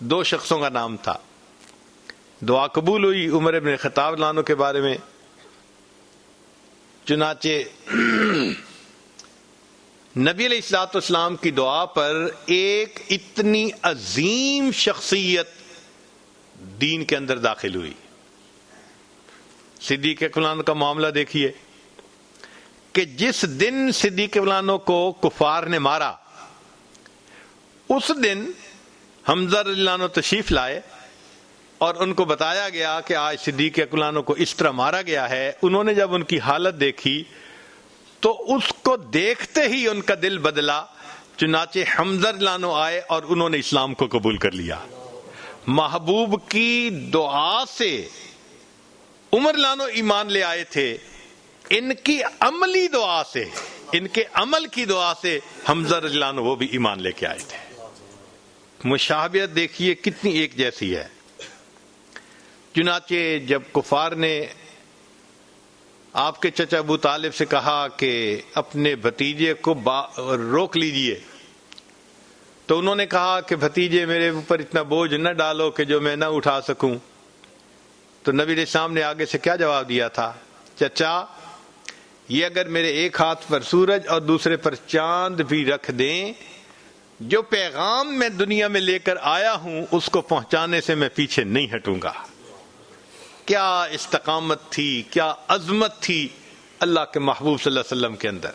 دو شخصوں کا نام تھا، دعا قبول ہوئی عمر بن خطاب رضی اللہ عنہ کے بارے میں۔ چنانچہ نبی علیہ الصلوۃ والسلام کی دعا پر ایک اتنی عظیم شخصیت دین کے اندر داخل ہوئی۔ صدیق اکبر عنہ کا معاملہ دیکھیے کہ جس دن صدیق اکبر عنہ کو کفار نے مارا، اس دن حمزہ رضی اللہ عنہ تشریف لائے اور ان کو بتایا گیا کہ آج صدیق اکبر عنہ کو اس طرح مارا گیا ہے۔ انہوں نے جب ان کی حالت دیکھی تو اس کو دیکھتے ہی ان کا دل بدلا، چنانچہ حمزہ رضی اللہ عنہ آئے اور انہوں نے اسلام کو قبول کر لیا۔ محبوب کی دعا سے عمر رضی اللہ عنہ ایمان لے آئے تھے، ان کی عملی دعا سے، ان کے عمل کی دعا سے حمزہ رضی اللہ عنہ وہ بھی ایمان لے کے آئے تھے۔ مشابہت دیکھیے کتنی ایک جیسی ہے۔ چنانچہ جب کفار نے آپ کے چچا ابو طالب سے کہا کہ اپنے بھتیجے کو روک لیجئے، تو انہوں نے کہا کہ بھتیجے میرے اوپر اتنا بوجھ نہ ڈالو کہ جو میں نہ اٹھا سکوں۔ تو نبی علیہ السلام نے آگے سے کیا جواب دیا تھا؟ چچا یہ اگر میرے ایک ہاتھ پر سورج اور دوسرے پر چاند بھی رکھ دیں، جو پیغام میں دنیا میں لے کر آیا ہوں اس کو پہنچانے سے میں پیچھے نہیں ہٹوں گا۔ کیا استقامت تھی، کیا عظمت تھی اللہ کے محبوب صلی اللہ علیہ وسلم کے اندر۔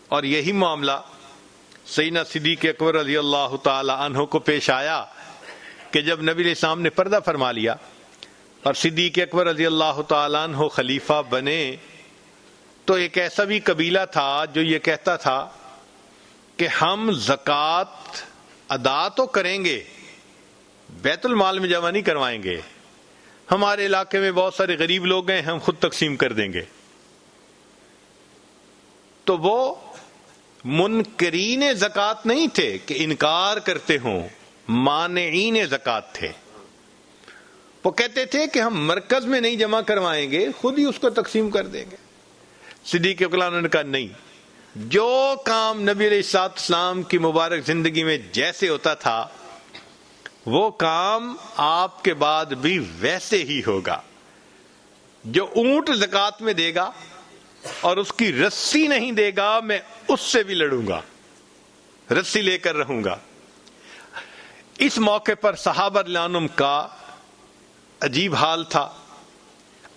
اور یہی معاملہ سیدنا صدیق اکبر رضی اللہ تعالی عنہ کو پیش آیا کہ جب نبی علیہ السلام نے پردہ فرما لیا اور صدیق اکبر رضی اللہ تعالی عنہ خلیفہ بنے، تو ایک ایسا بھی قبیلہ تھا جو یہ کہتا تھا کہ ہم زکوٰۃ ادا تو کریں گے، بیت المال میں جمع نہیں کروائیں گے، ہمارے علاقے میں بہت سارے غریب لوگ ہیں، ہم خود تقسیم کر دیں گے۔ تو وہ منکرین زکوٰۃ نہیں تھے کہ انکار کرتے ہوں، مانعین زکوٰۃ تھے۔ وہ کہتے تھے کہ ہم مرکز میں نہیں جمع کروائیں گے، خود ہی اس کو تقسیم کر دیں گے۔ صدیق اکبر عنہ نے کہا نہیں، جو کام نبی علیہ الصلوۃ والسلام کی مبارک زندگی میں جیسے ہوتا تھا وہ کام آپ کے بعد بھی ویسے ہی ہوگا۔ جو اونٹ زکوٰۃ میں دے گا اور اس کی رسی نہیں دے گا، میں اس سے بھی لڑوں گا، رسی لے کر رہوں گا۔ اس موقع پر صحابہ رضی اللہ عنہم کا عجیب حال تھا۔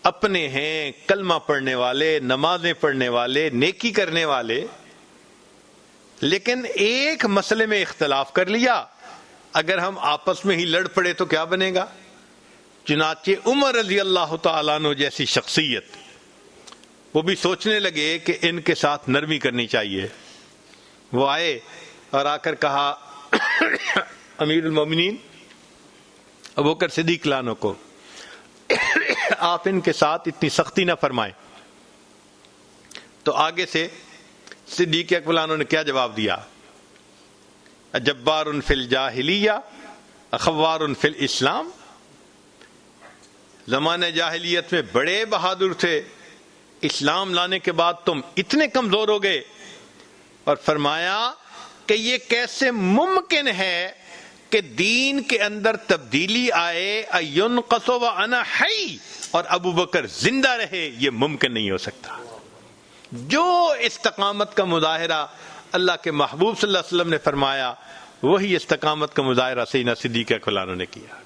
اپنے ہیں کلمہ پڑھنے والے، نمازیں پڑھنے والے، نیکی کرنے والے، لیکن ایک مسئلے میں اختلاف کر لیا، اگر ہم آپس میں ہی لڑ پڑے تو کیا بنے گا؟ چنانچہ عمر رضی اللہ تعالیٰ عنہ جیسی شخصیت وہ بھی سوچنے لگے کہ ان کے ساتھ نرمی کرنی چاہیے۔ وہ آئے اور آ کر کہا امیر المومنین ابو بکر صدیق رضی اللہ عنہ کو، آپ ان کے ساتھ اتنی سختی نہ فرمائیں۔ تو آگے سے صدیق اکبر عنہ نے کیا جواب دیا؟ جبار فی الجاہلیہ اخوار فی الاسلام۔ زمانہ جاہلیت میں بڑے بہادر تھے، اسلام لانے کے بعد تم اتنے کمزور ہو گئے۔ اور فرمایا کہ یہ کیسے ممکن ہے کہ دین کے اندر تبدیلی آئے، اینقص وانا حی، اور ابو بکر زندہ رہے، یہ ممکن نہیں ہو سکتا۔ جو استقامت کا مظاہرہ اللہ کے محبوب صلی اللہ علیہ وسلم نے فرمایا وہی استقامت کا مظاہرہ سیدنا صدیق اکبر عنہ نے کیا۔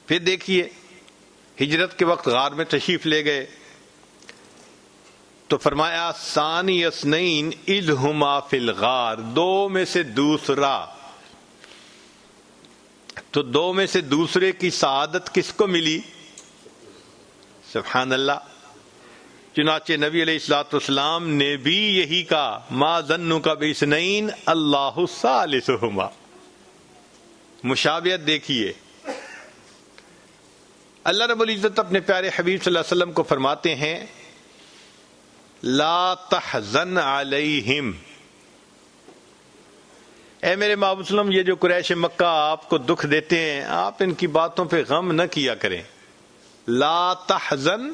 پھر دیکھیے ہجرت کے وقت غار میں تشریف لے گئے تو فرمایا ثانی اثنین اذ ہما فی الغار، دو میں سے دوسرا، تو دو میں سے دوسرے کی سعادت کس کو ملی؟ سبحان اللہ۔ چنانچہ نبی علیہ الصلوۃ والسلام نے بھی یہی کہا ما ظنک باثنین اللہ ثالثہما۔ مشابہت دیکھیے، اللہ رب العزت اپنے پیارے حبیب صلی اللہ علیہ وسلم کو فرماتے ہیں لا تحزن علیہم، اے میرے محبوب صلی اللہ علیہ وسلم، یہ جو قریش مکہ آپ کو دکھ دیتے ہیں آپ ان کی باتوں پہ غم نہ کیا کریں۔ لا تحزن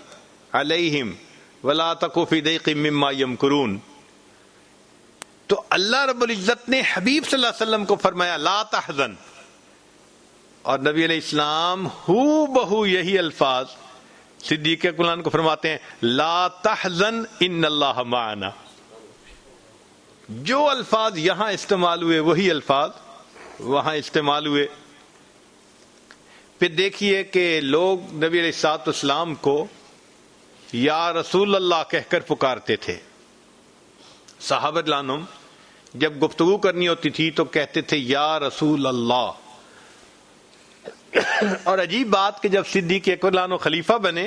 علیہم ولا تک فی ضیق مما یمکرون، تو اللہ رب العزت نے حبیب صلی اللہ علیہ وسلم کو فرمایا لا تحزن، اور نبی علیہ السلام ہو بہو یہی الفاظ صدیق اکبر کو فرماتے ہیں لا تحزن ان اللہ معنا۔ جو الفاظ یہاں استعمال ہوئے وہی الفاظ وہاں استعمال ہوئے۔ پھر دیکھیے کہ لوگ نبی علیہ الصلوۃ والسلام کو یا رسول اللہ کہہ کر پکارتے تھے۔ صحابہ لانم جب گفتگو کرنی ہوتی تھی تو کہتے تھے یا رسول اللہ، اور عجیب بات کہ جب صدیق اکبر لانو خلیفہ بنے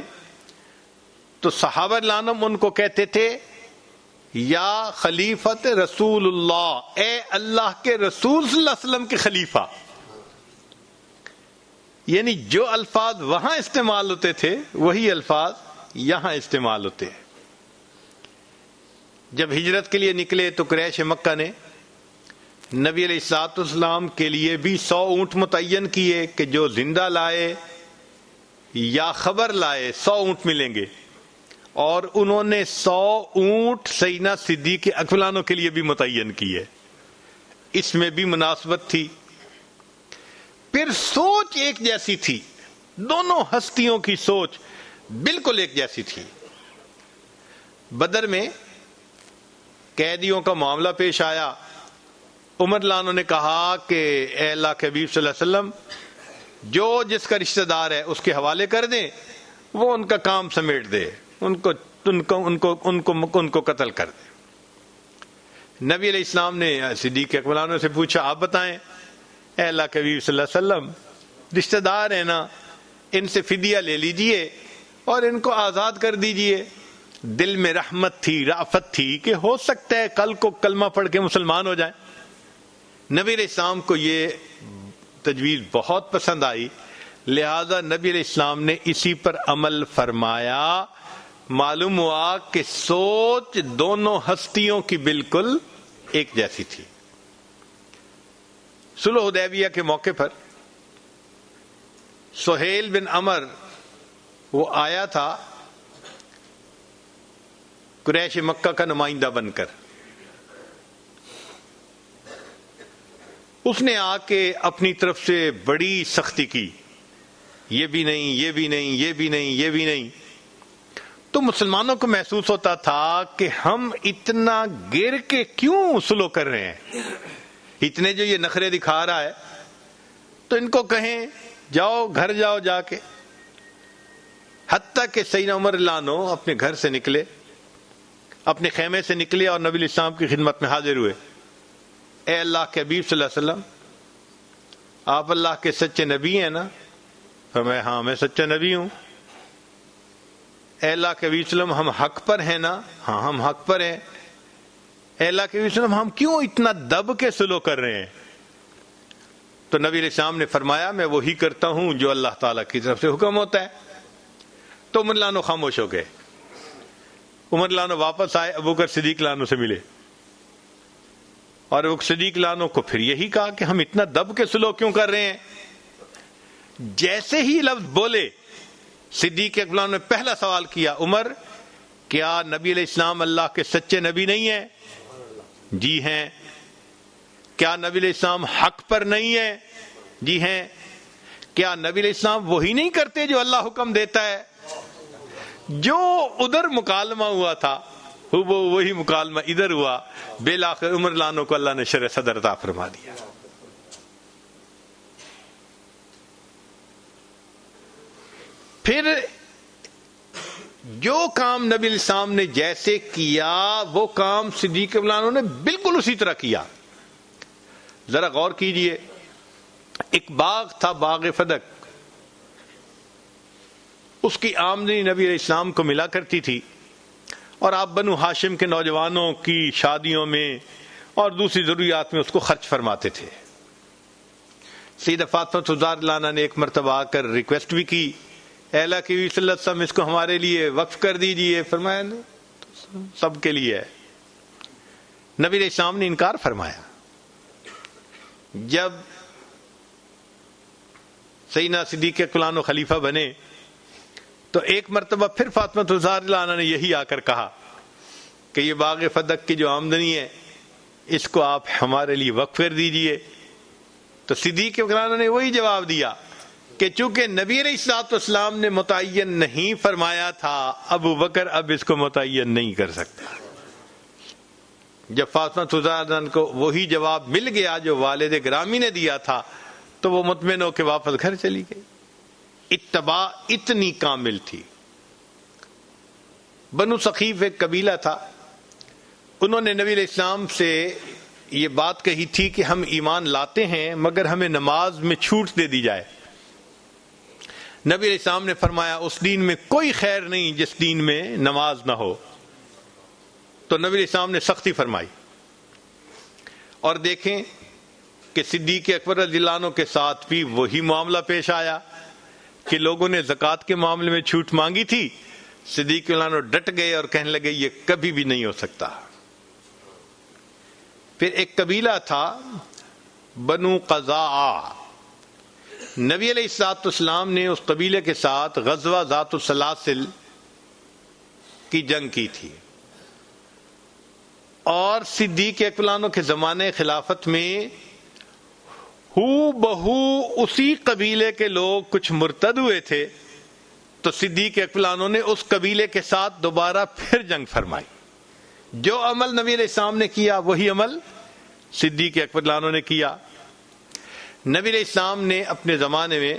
تو صحابہ لانم ان کو کہتے تھے یا خلیفت رسول اللہ، اے اللہ کے رسول صلی اللہ علیہ وسلم کے خلیفہ۔ یعنی جو الفاظ وہاں استعمال ہوتے تھے وہی الفاظ یہاں استعمال ہوتے ہیں۔ جب ہجرت کے لیے نکلے تو قریش مکہ نے نبی علیہ الصلوۃ والسلام کے لیے بھی 100 اونٹ متعین کیے کہ جو زندہ لائے یا خبر لائے 100 اونٹ ملیں گے، اور انہوں نے 100 اونٹ سیدنا صدیق اکبر عنہ کے لیے بھی متعین کیے۔ اس میں بھی مناسبت تھی۔ پھر سوچ ایک جیسی تھی، دونوں ہستیوں کی سوچ بالکل ایک جیسی تھی۔ بدر میں قیدیوں کا معاملہ پیش آیا، عمر لانو نے کہا کہ اے اللہ کے حبیب صلی اللہ علیہ وسلم، جو جس کا رشتہ دار ہے اس کے حوالے کر دیں، وہ ان کا کام سمیٹ دے، ان کو قتل کر دے۔ نبی علیہ السلام نے صدیق اکبر عنہ سے پوچھا آپ بتائیں اے اللہ کے حبیب صلی اللہ علیہ وسلم، رشتہ دار ہیں نا، ان سے فدیہ لے لیجئے اور ان کو آزاد کر دیجئے۔ دل میں رحمت تھی، رافت تھی کہ ہو سکتا ہے کل کو کلمہ پڑھ کے مسلمان ہو جائیں۔ نبی علیہ السلام کو یہ تجویز بہت پسند آئی، لہذا نبی علیہ السلام نے اسی پر عمل فرمایا۔ معلوم ہوا کہ سوچ دونوں ہستیوں کی بالکل ایک جیسی تھی۔ صلح حدیبیہ کے موقع پر سہیل بن عمر وہ آیا تھا قریش مکہ کا نمائندہ بن کر، اس نے آ کے اپنی طرف سے بڑی سختی کی، یہ بھی نہیں، یہ بھی نہیں، یہ بھی نہیں، یہ بھی نہیں۔ تو مسلمانوں کو محسوس ہوتا تھا کہ ہم اتنا گر کے کیوں سلو کر رہے ہیں، اتنے جو یہ نخرے دکھا رہا ہے تو ان کو کہیں جاؤ گھر جاؤ جا کے۔ حتیٰ کہ سیدنا عمر رضی اللہ عنہ اپنے گھر سے نکلے، اپنے خیمے سے نکلے اور نبی علیہ السلام کی خدمت میں حاضر ہوئے۔ اے اللہ کے حبیب صلی اللہ علیہ وسلم، آپ اللہ کے سچے نبی ہیں نا؟ فرمایا ہاں میں سچا نبی ہوں۔ اے اللہ کے حبیب صلی اللہ علیہ وسلم، ہم حق پر ہیں نا؟ ہاں ہم حق پر ہیں۔ اے اللہ کے حبیب صلی اللہ علیہ وسلم، ہم کیوں اتنا دب کے سلو کر رہے ہیں؟ تو نبی علیہ السلام نے فرمایا میں وہی کرتا ہوں جو اللہ تعالیٰ کی طرف سے حکم ہوتا ہے۔ تو عمر لانو خاموش ہو گئے۔ عمر لانو واپس آئے، ابوبکر صدیق لانو سے ملے، اور ابوبکر صدیق لانو کو پھر یہی کہا کہ ہم اتنا دب کے سلو کیوں کر رہے ہیں؟ جیسے ہی لفظ بولے صدیق اکبر لانو نے پہلا سوال کیا، عمر کیا نبی علیہ السلام اللہ کے سچے نبی نہیں ہیں؟ جی ہیں۔ کیا نبی علیہ السلام حق پر نہیں ہے؟ جی ہیں۔ کیا نبی علیہ السلام وہی نہیں کرتے جو اللہ حکم دیتا ہے؟ جو ادھر مکالمہ ہوا تھا وہی مکالمہ ادھر ہوا، بالآخر عمر لانو کو اللہ نے شرح صدر عطا فرما دیا۔ پھر جو کام نبی علیہ السلام نے جیسے کیا وہ کام صدیق رضی اللہ عنہ نے بالکل اسی طرح کیا۔ ذرا غور کیجئے، ایک باغ تھا، باغ فدق، اس کی آمدنی نبی علیہ السلام کو ملا کرتی تھی، اور آپ بنو ہاشم کے نوجوانوں کی شادیوں میں اور دوسری ضروریات میں اس کو خرچ فرماتے تھے۔ سیدہ فاطمہ الزہرا رضی اللہ عنہا نے ایک مرتبہ آ کر ریکویسٹ بھی کی، اے اللہ کے صلی اللہ علیہ وسلم اس کو ہمارے لیے وقف کر دیجئے۔ فرمایا نہیں، سب کے لیے ہے۔ نبی علیہ السلام نے انکار فرمایا۔ جب سیدنا صدیق اکبر عنہ خلیفہ بنے تو ایک مرتبہ پھر فاطمہ الزہرا رضی اللہ عنہا نے یہی آ کر کہا کہ یہ باغ فدق کی جو آمدنی ہے اس کو آپ ہمارے لیے وقف کر دیجئے۔ تو صدیق اکبر عنہ نے وہی جواب دیا کہ چونکہ نبی علیہ الصلوۃ والسلام نے متعین نہیں فرمایا تھا، ابو بکر اب اس کو متعین نہیں کر سکتا۔ جب فاطمہ الزہرا کو وہی جواب مل گیا جو والد گرامی نے دیا تھا تو وہ مطمئن ہو کے واپس گھر چلی گئی۔ اتباع اتنی کامل تھی۔ بنو ثقیف ایک قبیلہ تھا، انہوں نے نبی علیہ السلام سے یہ بات کہی تھی کہ ہم ایمان لاتے ہیں مگر ہمیں نماز میں چھوٹ دے دی جائے۔ نبی علیہ السلام نے فرمایا اس دین میں کوئی خیر نہیں جس دین میں نماز نہ ہو۔ تو نبی علیہ السلام نے سختی فرمائی، اور دیکھیں کہ صدیق اکبر رضی اللہ عنہ کے ساتھ بھی وہی معاملہ پیش آیا کہ لوگوں نے زکوٰۃ کے معاملے میں چھوٹ مانگی تھی، صدیق رضی اللہ عنہ ڈٹ گئے اور کہنے لگے یہ کبھی بھی نہیں ہو سکتا۔ پھر ایک قبیلہ تھا بنو قزاعہ، نبی علیہ الصلوۃ والسلام نے اس قبیلے کے ساتھ غزوہ ذات السلاسل کی جنگ کی تھی، اور صدیق اکبر عنہ کے زمانے خلافت میں بہو اسی قبیلے کے لوگ کچھ مرتد ہوئے تھے، تو صدیق اکبر عنہ نے اس قبیلے کے ساتھ دوبارہ پھر جنگ فرمائی۔ جو عمل نبی علیہ السلام نے کیا وہی عمل صدیق اکبر عنہ نے کیا۔ نبی علیہ السلام نے اپنے زمانے میں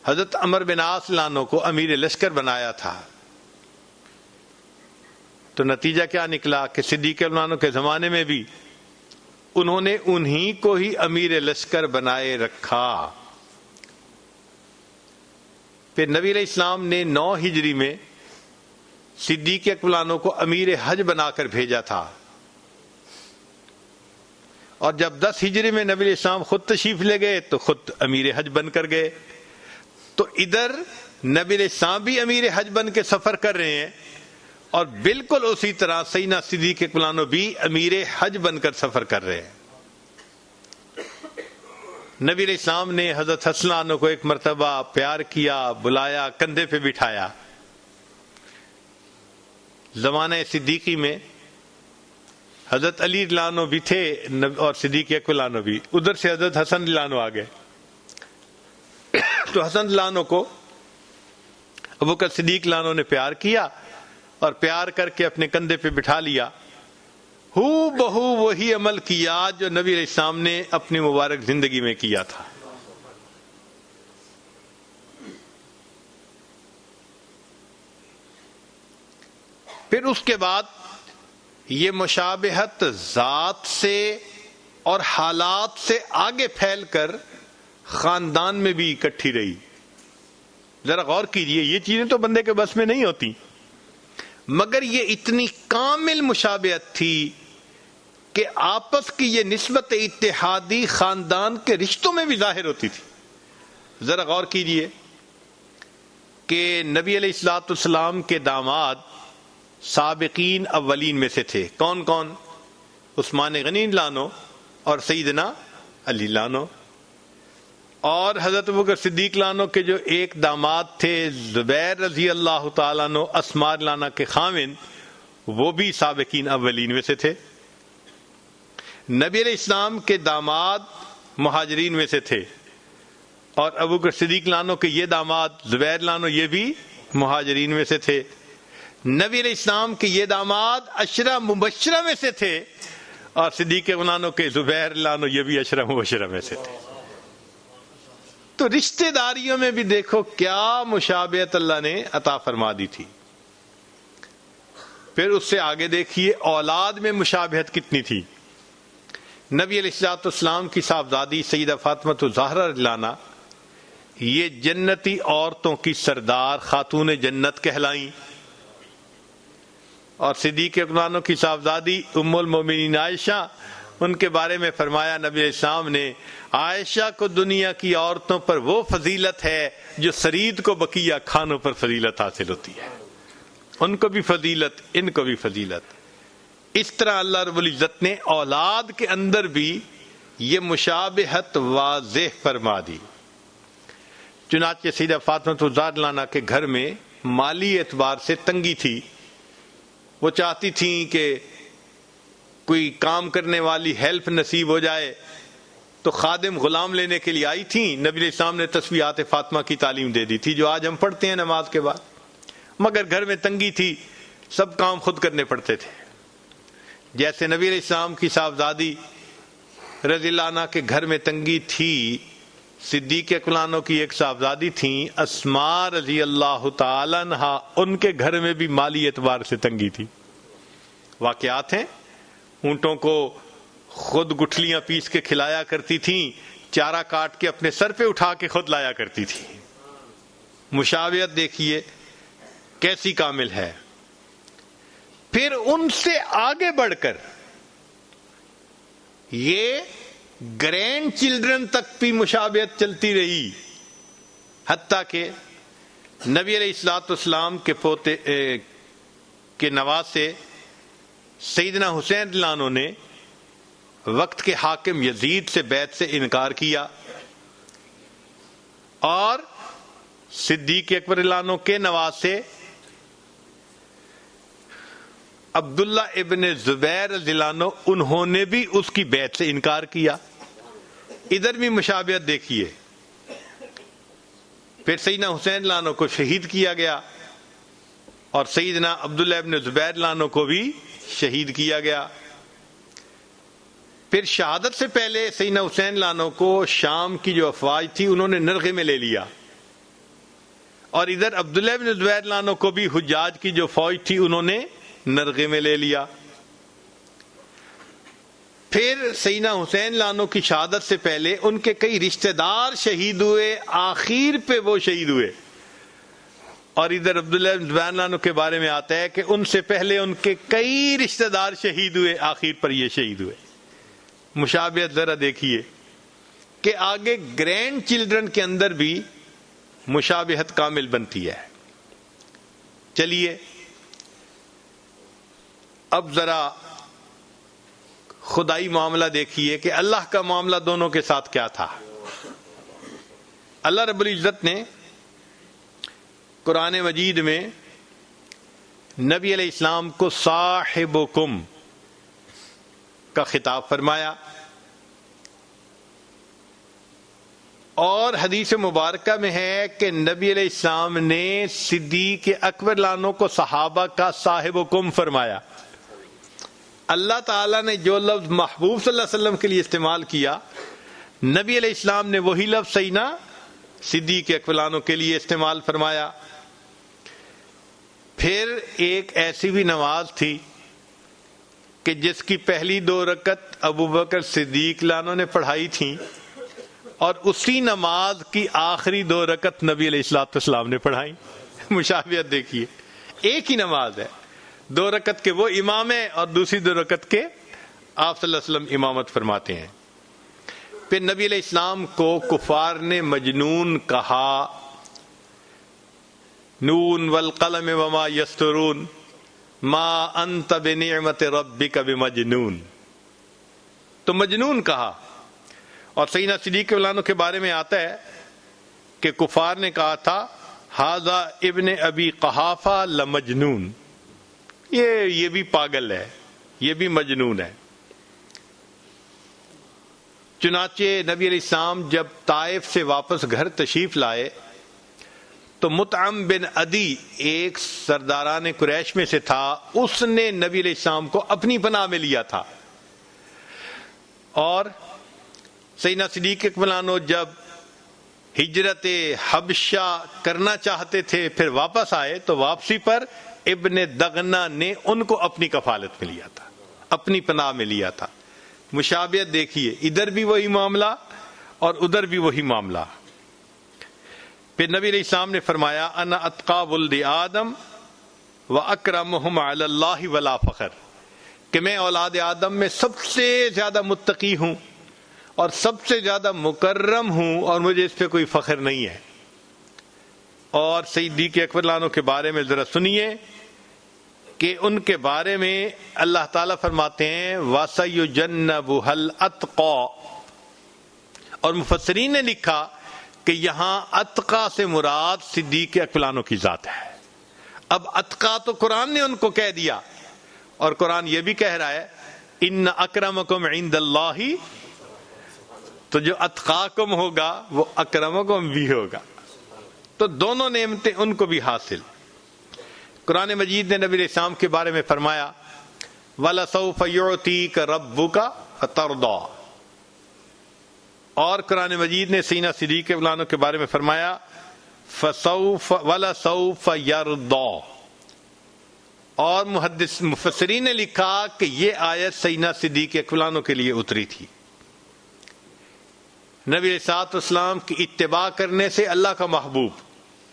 حضرت عمر بن عاص عنہ کو امیر لشکر بنایا تھا، تو نتیجہ کیا نکلا کہ صدیق اکبر عنہ کے زمانے میں بھی انہوں نے انہی کو ہی امیر لشکر بنائے رکھا۔ پھر نبی علیہ السلام نے 9 ہجری میں صدیق اکبر عنہ کو امیر حج بنا کر بھیجا تھا، اور جب 10 ہجری میں نبی علیہ السلام خود تشریف لے گئے تو خود امیر حج بن کر گئے۔ تو ادھر نبی علیہ السلام بھی امیر حج بن کے سفر کر رہے ہیں، اور بالکل اسی طرح سیدنا صدیق اکبر عنہ بھی امیر حج بن کر سفر کر رہے ہیں۔ نبی علیہ السلام نے حضرت حسن عنہ کو ایک مرتبہ پیار کیا، بلایا، کندھے پہ بٹھایا۔ زمانہ صدیقی میں حضرت علی رضی اللہ عنہ بھی تھے اور صدیق اکبر عنہ بھی، ادھر سے حضرت حسن رضی اللہ عنہ آ گئے، تو حسن رضی اللہ عنہ کو ابوبکر صدیق رضی اللہ عنہ نے پیار کیا، اور پیار کر کے اپنے کندھے پہ بٹھا لیا۔ بہو وہی عمل کیا جو نبی علیہ السلام نے اپنی مبارک زندگی میں کیا تھا۔ پھر اس کے بعد یہ مشابہت ذات سے اور حالات سے آگے پھیل کر خاندان میں بھی اکٹھی رہی۔ ذرا غور کیجئے، یہ چیزیں تو بندے کے بس میں نہیں ہوتی، مگر یہ اتنی کامل مشابہت تھی کہ آپس کی یہ نسبت اتحادی خاندان کے رشتوں میں بھی ظاہر ہوتی تھی۔ ذرا غور کیجئے کہ نبی علیہ الصلوۃ والسلام کے داماد سابقین اولین میں سے تھے۔ کون کون؟ عثمان غنی رضی اللہ عنہ اور سیدنا علی رضی اللہ عنہ، اور حضرت ابوبکر صدیق رضی اللہ عنہ کے جو ایک داماد تھے زبیر رضی اللہ تعالیٰ عنہ اسماء رضی اللہ عنہ کے خاوند، وہ بھی سابقین اولین میں سے تھے۔ نبی علیہ السلام کے داماد مہاجرین میں سے تھے، اور ابوبکر صدیق رضی اللہ عنہ کے یہ داماد زبیر رضی اللہ عنہ یہ بھی مہاجرین میں سے تھے، نبی علیہ السلام کے یہ داماد عشرہ مبشرہ میں سے تھے، اور صدیق اکبر کے زبیر لانو یہ بھی عشرہ مبشرہ میں سے تھے۔ تو رشتہ داریوں میں بھی دیکھو کیا مشابہت اللہ نے عطا فرما دی تھی۔ پھر اس سے آگے دیکھیے اولاد میں مشابہت کتنی تھی۔ نبی علیہ السلام کی صاحبزادی سیدہ فاطمہ الزہرا رضی اللہ عنہا یہ جنتی عورتوں کی سردار خاتون جنت کہلائیں، اور صدیق اکبر کی صاحبزادی ام المومنین عائشہ، ان کے بارے میں فرمایا نبی علیہ السلام نے، عائشہ کو دنیا کی عورتوں پر وہ فضیلت ہے جو سرید کو بقیہ کھانوں پر فضیلت حاصل ہوتی ہے، ان کو بھی فضیلت، ان کو بھی فضیلت۔ اس طرح اللہ رب العزت نے اولاد کے اندر بھی یہ مشابہت واضح فرما دی۔ چنانچہ سیدہ فاطمہ الزہرا عنہا کے گھر میں مالی اعتبار سے تنگی تھی، وہ چاہتی تھیں کہ کوئی کام کرنے والی ہیلپ نصیب ہو جائے، تو خادم غلام لینے کے لیے آئی تھیں۔ نبی علیہ السلام نے تسبیحات فاطمہ کی تعلیم دے دی تھی جو آج ہم پڑھتے ہیں نماز کے بعد، مگر گھر میں تنگی تھی، سب کام خود کرنے پڑتے تھے۔ جیسے نبی علیہ السلام کی صاحبزادی رضی اللہ عنہ کے گھر میں تنگی تھی، صدیق اکبر کی ایک صاحبزادی تھیں اسماء رضی اللہ تعالی عنہا، ان کے گھر میں بھی مالی اعتبار سے تنگی تھی۔ واقعات ہیں، اونٹوں کو خود گٹھلیاں پیس کے کھلایا کرتی تھیں، چارہ کاٹ کے اپنے سر پہ اٹھا کے خود لایا کرتی تھی۔ مشابہت دیکھیے کیسی کامل ہے۔ پھر ان سے آگے بڑھ کر یہ گرینڈ چلڈرن تک بھی مشابہت چلتی رہی، حتیٰ کہ نبی علیہ السلام کے پوتے کے نواسے سیدنا حسین رضی اللہ عنہ نے وقت کے حاکم یزید سے بیعت سے انکار کیا، اور صدیق اکبر رضی اللہ عنہ کے نواسے عبداللہ ابن زبیر رضی اللہ عنہ انہوں نے بھی اس کی بیعت سے انکار کیا۔ ادھر بھی مشابہت دیکھیے۔ پھر سیدنا حسین رضی اللہ عنہ کو شہید کیا گیا، اور سیدنا عبداللہ ابن زبیر رضی اللہ عنہ کو بھی شہید کیا گیا۔ پھر شہادت سے پہلے سیدنا حسین رضی اللہ عنہ کو شام کی جو افواج تھی انہوں نے نرغے میں لے لیا، اور ادھر عبداللہ ابن زبیر رضی اللہ عنہ کو بھی حجاج کی جو فوج تھی انہوں نے نرغے میں لے لیا۔ پھر سیدنا حسین رضی اللہ عنہ کی شہادت سے پہلے ان کے کئی رشتہ دار شہید ہوئے، آخر پہ وہ شہید ہوئے، اور ادھر عبداللہ بن زبیر رضی اللہ عنہ کے بارے میں آتا ہے کہ ان سے پہلے ان کے کئی رشتہ دار شہید ہوئے، آخر پر یہ شہید ہوئے۔ مشابہت ذرا دیکھیے کہ آگے گرینڈ چلڈرن کے اندر بھی مشابہت کامل بنتی ہے۔ چلیے اب ذرا خدائی معاملہ دیکھیے کہ اللہ کا معاملہ دونوں کے ساتھ کیا تھا۔ اللہ رب العزت نے قرآن مجید میں نبی علیہ السلام کو صاحبکم کا خطاب فرمایا، اور حدیث مبارکہ میں ہے کہ نبی علیہ السلام نے صدیق اکبر لانوں کو صحابہ کا صاحبکم فرمایا۔ اللہ تعالیٰ نے جو لفظ محبوب صلی اللہ علیہ وسلم کے لیے استعمال کیا، نبی علیہ السلام نے وہی لفظ سیدنا صدیق اکبر لانوں کے لیے استعمال فرمایا۔ پھر ایک ایسی بھی نماز تھی کہ جس کی پہلی 2 رکعت ابو بکر صدیق لانوں نے پڑھائی تھیں، اور اسی نماز کی آخری 2 رکعت نبی علیہ السلام نے پڑھائی۔ مشابہت دیکھیے، ایک ہی نماز ہے، 2 رکعت کے وہ امام ہیں اور دوسری 2 رکعت کے آپ صلی اللہ علیہ وسلم امامت فرماتے ہیں۔ پھر نبی علیہ السلام کو کفار نے مجنون کہا، نون والقلم وما یسطرون ما انت بنعمت ربک بمجنون، تو مجنون کہا۔ اور سیدنا صدیق عنہ کے بارے میں آتا ہے کہ کفار نے کہا تھا ھذا ابن ابی قحافہ لمجنون، یہ بھی پاگل ہے، یہ بھی مجنون ہے۔ چنانچہ نبی علیہ السلام جب طائف سے واپس گھر تشریف لائے تو مطعم بن عدی ایک سرداران قریش میں سے تھا، اس نے نبی علیہ السلام کو اپنی پناہ میں لیا تھا. اور سیدنا صدیق اکبر عنہ جب ہجرت حبشہ کرنا چاہتے تھے، پھر واپس آئے، تو واپسی پر ابن دغنہ نے ان کو اپنی کفالت میں لیا تھا، اپنی پناہ میں لیا تھا. مشابہت دیکھیے، ادھر بھی وہی معاملہ اور ادھر بھی وہی معاملہ. پھر نبی علیہ السلام نے فرمایا انا اتقى ولد آدم واکرمہم علی اللہ ولا فخر، کہ میں اولاد آدم میں سب سے زیادہ متقی ہوں اور سب سے زیادہ مکرم ہوں، اور مجھے اس پہ کوئی فخر نہیں ہے. اور صدیق اکبر عنہ کے بارے میں ذرا سنیے کہ ان کے بارے میں اللہ تعالیٰ فرماتے ہیں وَسَيُجَنَّبُهَا الْأَتْقَى، اور مفسرین نے لکھا کہ یہاں اتقا سے مراد صدیق اکبر عنہ کی ذات ہے. اب اتقا تو قرآن نے ان کو کہہ دیا، اور قرآن یہ بھی کہہ رہا ہے ان اکرمکم عند اللہ، تو جو اتقاکم ہوگا وہ اکرمکم بھی ہوگا. تو دونوں نعمتیں ان کو بھی حاصل. قرآن مجید نے نبی علیہ السلام کے بارے میں فرمایا وَلَسَوْفَ يُعْتِيكَ رَبُّكَ فَتَرْضَىٰ، اور قرآن مجید نے سیدنا صدیق اکبر عنہ کے بارے میں فرمایا وَلَسَوْفَ يَرْضَىٰ. اور مفسرین نے لکھا کہ یہ آیت سیدنا صدیق اکبر عنہ کے لیے اتری تھی. نبی علیہ الصلوۃ والسلام کی اتباع کرنے سے اللہ کا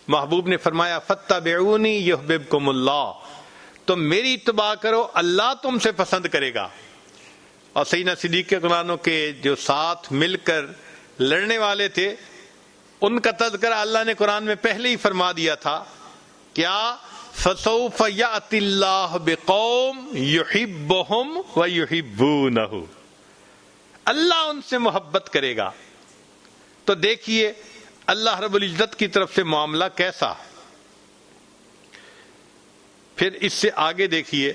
محبوب نے فرمایا فَاتَّبِعُونِي يُحْبِبْكُمُ اللَّهُ، تم میری اتباع کرو، اللہ تم سے پسند کرے گا. اور سیدنا صدیق اکبر عنہ کے جو ساتھ مل کر لڑنے والے تھے، ان کا تذکرہ اللہ نے قرآن میں پہلے ہی فرما دیا تھا. کیا فَسَوْفَ يَأْتِي اللَّهُ بِقَوْمٍ يُحِبُّهُمْ وَيُحِبُّونَهُ، اللہ ان سے محبت کرے گا. تو دیکھیے اللہ رب العزت کی طرف سے معاملہ کیسا. پھر اس سے آگے دیکھیے